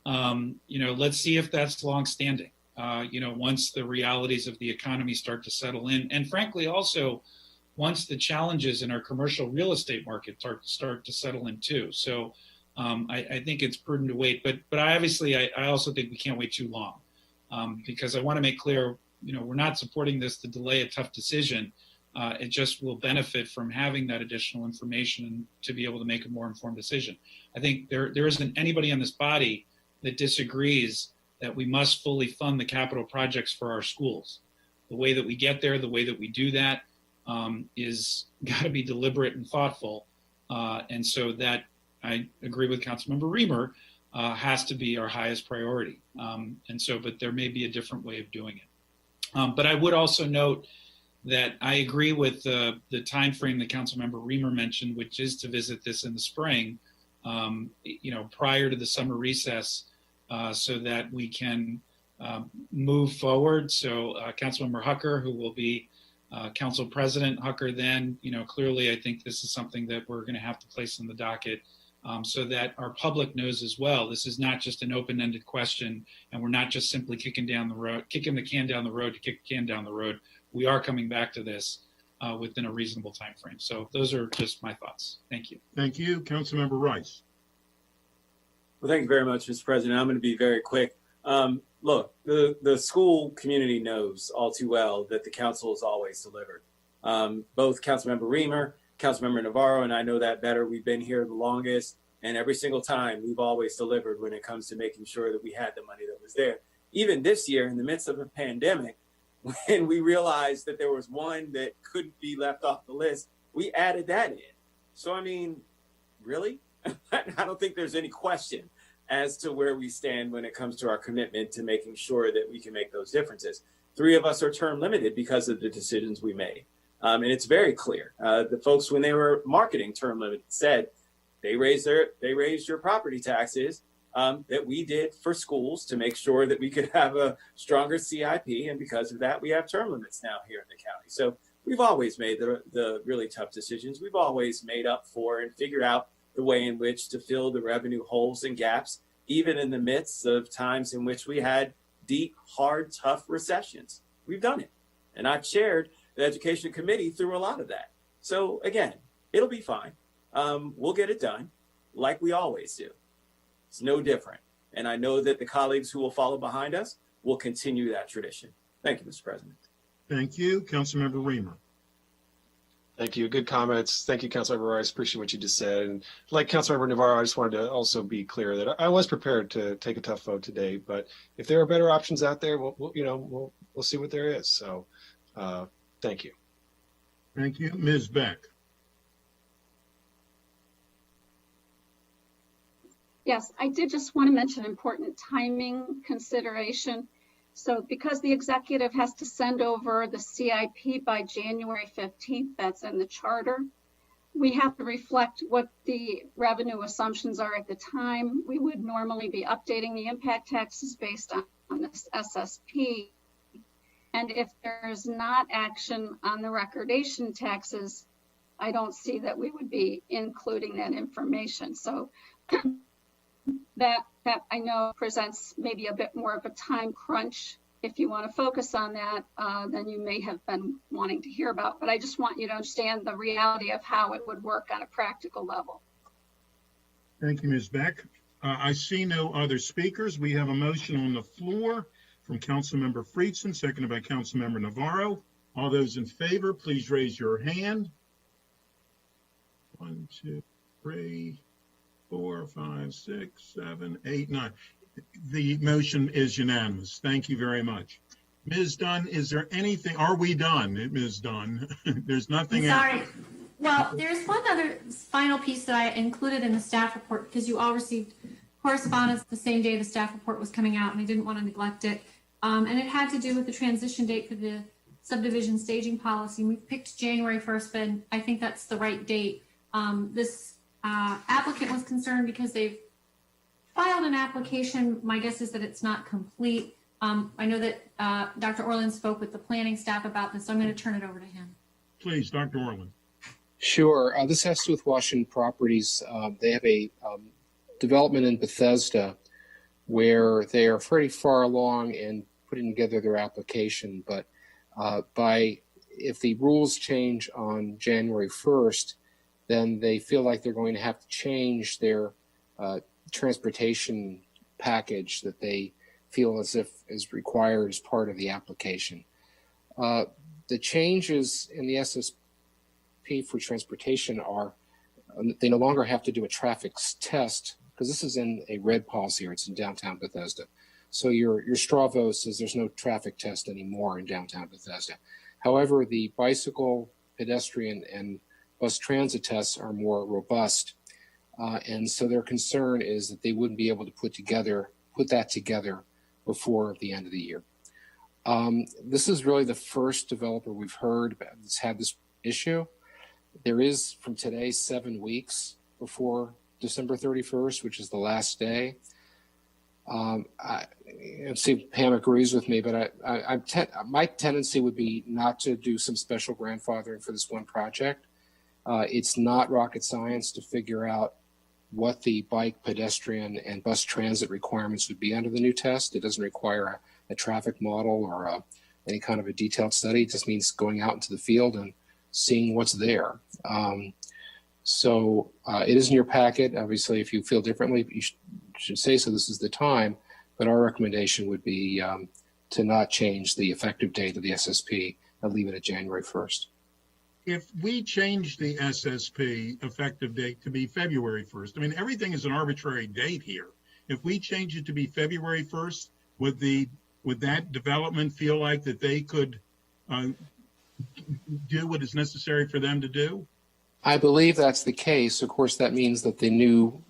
let's see if that's longstanding. Once the realities of the economy start to settle in, and frankly, also once the challenges in our commercial real estate market start to settle in too. So I think it's prudent to wait, but I also think we can't wait too long, because I want to make clear, we're not supporting this to delay a tough decision. It just will benefit from having that additional information to be able to make a more informed decision. I think there isn't anybody on this body that disagrees that we must fully fund the capital projects for our schools. The way that we get there, the way that we do that is got to be deliberate and thoughtful. And so that, I agree with Councilmember Reamer, has to be our highest priority. But there may be a different way of doing it. But I would also note that I agree with the time frame that Councilmember Reamer mentioned, which is to visit this in the spring, prior to the summer recess, so that we can move forward. So Councilmember Hucker, who will be Council President Hucker then, clearly I think this is something that we're going to have to place on the docket, so that our public knows as well. This is not just an open-ended question, and we're not just simply kicking the can down the road to kick the can down the road. We are coming back to this within a reasonable time frame. So those are just my thoughts. Thank you. Thank you. Councilmember Rice. Well, thank you very much, Mr. President. I'm going to be very quick. Look, the school community knows all too well that the council has always delivered. Both Councilmember Reamer, Councilmember Navarro, and I know that better. We've been here the longest, and every single time we've always delivered when it comes to making sure that we had the money that was there. Even this year, in the midst of a pandemic, when we realized that there was one that couldn't be left off the list, we added that in. So, I mean, really? I don't think there's any question as to where we stand when it comes to our commitment to making sure that we can make those differences. 3 of us are term limited because of the decisions we made. And it's very clear. The folks, when they were marketing term limit, said they raised your property taxes that we did for schools to make sure that we could have a stronger CIP. And because of that, we have term limits now here in the county. So we've always made the really tough decisions. We've always made up for and figured out the way in which to fill the revenue holes and gaps, even in the midst of times in which we had deep, hard, tough recessions. We've done it. And I've chaired the education committee through a lot of that. So again, it'll be fine. We'll get it done like we always do. It's no different. And I know that the colleagues who will follow behind us will continue that tradition. Thank you, Mr. President. Thank you. Councilmember Reamer. Thank you. Good comments. Thank you, Councilmember Rice. Appreciate what you just said. And like Councilmember Navarro, I just wanted to also be clear that I was prepared to take a tough vote today. But if there are better options out there, we'll see what there is. So thank you. Thank you. Ms. Beck. Yes, I did just want to mention important timing consideration. So because the executive has to send over the CIP by January 15th, that's in the charter, we have to reflect what the revenue assumptions are at the time. We would normally be updating the impact taxes based on this SSP. And if there's not action on the recordation taxes, I don't see that we would be including that information. So that I know presents maybe a bit more of a time crunch. If you want to focus on that, than you may have been wanting to hear about. But I just want you to understand the reality of how it would work on a practical level. Thank you, Ms. Beck. I see no other speakers. We have a motion on the floor from Councilmember Friedson, seconded by Councilmember Navarro. All those in favor, please raise your hand. 1, 2, 3, 4, 5, 6, 7, 8, 9. The motion is unanimous. Thank you very much. Ms. Dunn, is there anything, are we done, Ms. Dunn? There's nothing else. Sorry. Well, there's one other final piece that I included in the staff report because you all received correspondence the same day the staff report was coming out, and I didn't want to neglect it. And it had to do with the transition date for the subdivision staging policy. We picked January 1st, but I think that's the right date. This applicant was concerned because they've filed an application. My guess is that it's not complete. I know that Dr. Orland spoke with the planning staff about this, so I'm going to turn it over to him. Please, Dr. Orland. Sure. This has to do with Washington Properties. They have a development in Bethesda where they are pretty far along in putting together their application. But if the rules change on January 1st, then they feel like they're going to have to change their transportation package that they feel as if is required as part of the application. The changes in the SSP for transportation are they no longer have to do a traffic test because this is in a red policy or it's in downtown Bethesda. So your straw vote says there's no traffic test anymore in downtown Bethesda. However, the bicycle, pedestrian, and bus transit tests are more robust. And so their concern is that they wouldn't be able to put that together before the end of the year. This is really the first developer we've heard that's had this issue. There is, from today, 7 weeks before December 31st, which is the last day. I see Pam agrees with me, but my tendency would be not to do some special grandfathering for this one project. It's not rocket science to figure out what the bike, pedestrian, and bus transit requirements would be under the new test. It doesn't require a traffic model or any kind of a detailed study. It just means going out into the field and seeing what's there. So it is in your packet. Obviously, if you feel differently, you should say so. This is the time. But our recommendation would be to not change the effective date of the SSP and leave it at January 1st. If we change the SSP effective date to be February 1st, I mean, everything is an arbitrary date here. If we change it to be February 1st, would that development feel like that they could do what is necessary for them to do? I believe that's the case. Of course, that means that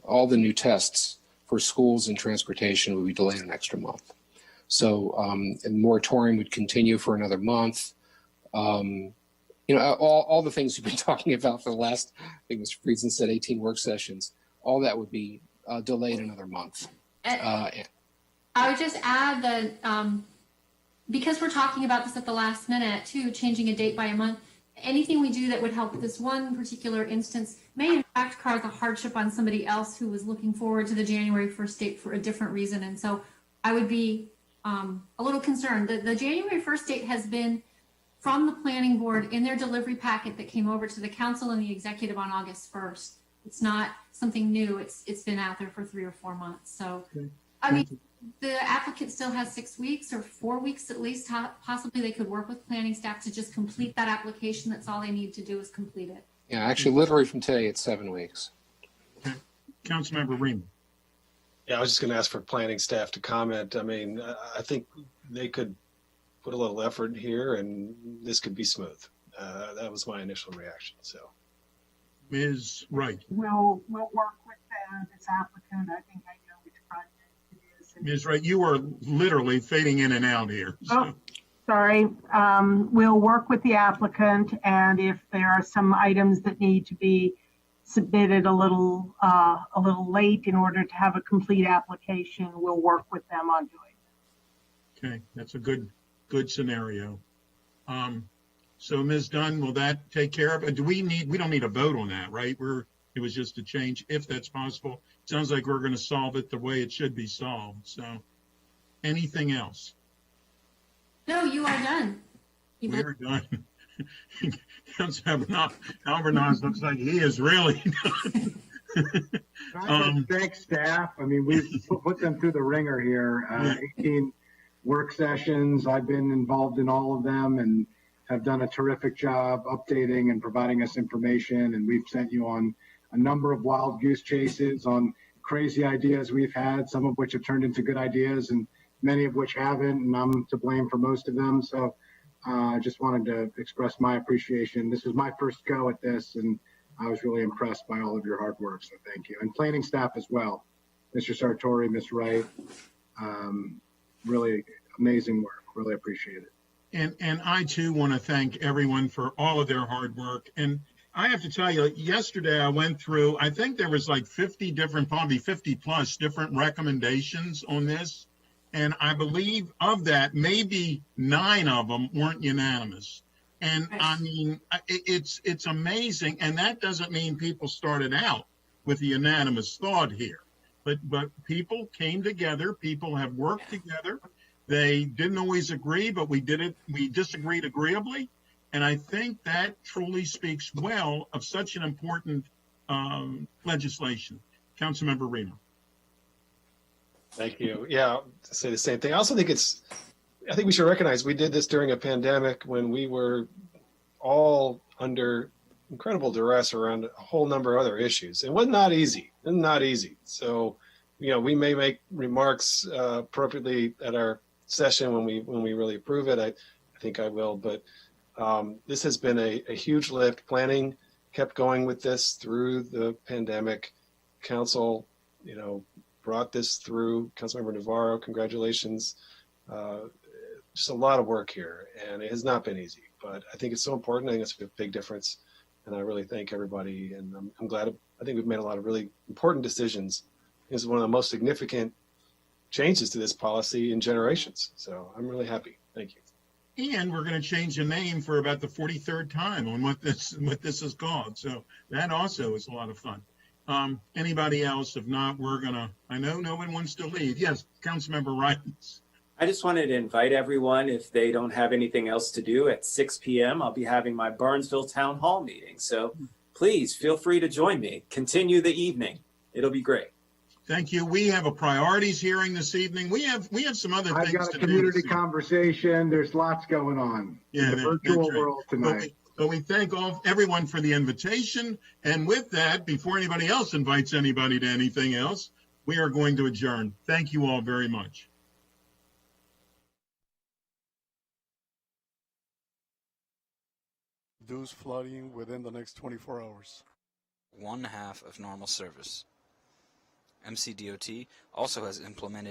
all the new tests for schools and transportation would be delayed an extra month. So a moratorium would continue for another month. All the things we've been talking about for the last, I think Mr. Friedson said 18 work sessions, all that would be delayed another month. I would just add that because we're talking about this at the last minute too, changing a date by a month, anything we do that would help this one particular instance may in fact cause a hardship on somebody else who was looking forward to the January 1st date for a different reason. And so I would be a little concerned. The January 1st date has been from the planning board in their delivery packet that came over to the council and the executive on August 1st. It's not something new. It's been out there for 3 or 4 months. So, okay. I mean, the applicant still has 6 weeks or 4 weeks at least. Possibly they could work with planning staff to just complete that application. That's all they need to do is complete it. Yeah, actually, literally from today, it's 7 weeks. Okay. Councilmember Ream. Yeah, I was just going to ask for planning staff to comment. I mean, I think they could put a little effort here and this could be smooth. That was my initial reaction. So, Ms. Wright. We'll work with them this applicant. I think I know which project it is. Ms. Wright, you are literally fading in and out here. Oh, sorry. We'll work with the applicant, and if there are some items that need to be submitted a little late in order to have a complete application, we'll work with them on doing it. Okay, that's a good scenario. So Ms. Dunn, will that take care of it? We don't need a vote on that, right? It was just a change, if that's possible. Sounds like we're going to solve it the way it should be solved. So anything else? No, you are done. We're done. Councilmember Albornoz looks like he is really done. I thank staff. I mean, we've put them through the ringer here. 18 work sessions. I've been involved in all of them and have done a terrific job updating and providing us information. And we've sent you on a number of wild goose chases on crazy ideas we've had, some of which have turned into good ideas and many of which haven't, and I'm to blame for most of them. So I just wanted to express my appreciation. This was my first go at this, and I was really impressed by all of your hard work, so thank you. And planning staff as well, Mr. Sartori, Ms. Wright, really amazing work, really appreciate it. And I too want to thank everyone for all of their hard work. And I have to tell you, yesterday I went through, I think there was like 50 different, probably 50 plus different recommendations on this. And I believe of that, maybe 9 of them weren't unanimous. And I mean, it's amazing. And that doesn't mean people started out with a unanimous thought here, but people came together. People have worked together. They didn't always agree, but we disagreed agreeably. And I think that truly speaks well of such an important legislation. Councilmember Reno. Thank you. Yeah, I'll say the same thing. I also think I think we should recognize we did this during a pandemic when we were all under incredible duress around a whole number of other issues. It was not easy. So, we may make remarks appropriately at our session when we really approve it. I think I will, but this has been a huge lift. Planning kept going with this through the pandemic. Council, brought this through. Councilmember Navarro, congratulations. Just a lot of work here, and it has not been easy, but I think it's so important. I think it's a big difference, and I really thank everybody, and I'm glad. I think we've made a lot of really important decisions. This is one of the most significant changes to this policy in generations, so I'm really happy. Thank you. And we're going to change the name for about the 43rd time on what this is called. So that also is a lot of fun. Anybody else? If not, I know no one wants to leave. Yes, Councilmember Wright. I just wanted to invite everyone, if they don't have anything else to do, at 6 p.m. I'll be having my Burnsville Town Hall meeting. So please feel free to join me. Continue the evening. It'll be great. Thank you. We have a priorities hearing this evening. We have some other things to do. I've got a community conversation. There's lots going on in the virtual world tonight. So we thank everyone for the invitation. And with that, before anybody else invites anybody to anything else, we are going to adjourn. Thank you all very much. Dues flooding within the next 24 hours. 1/2 of normal service. MCDOT also has implemented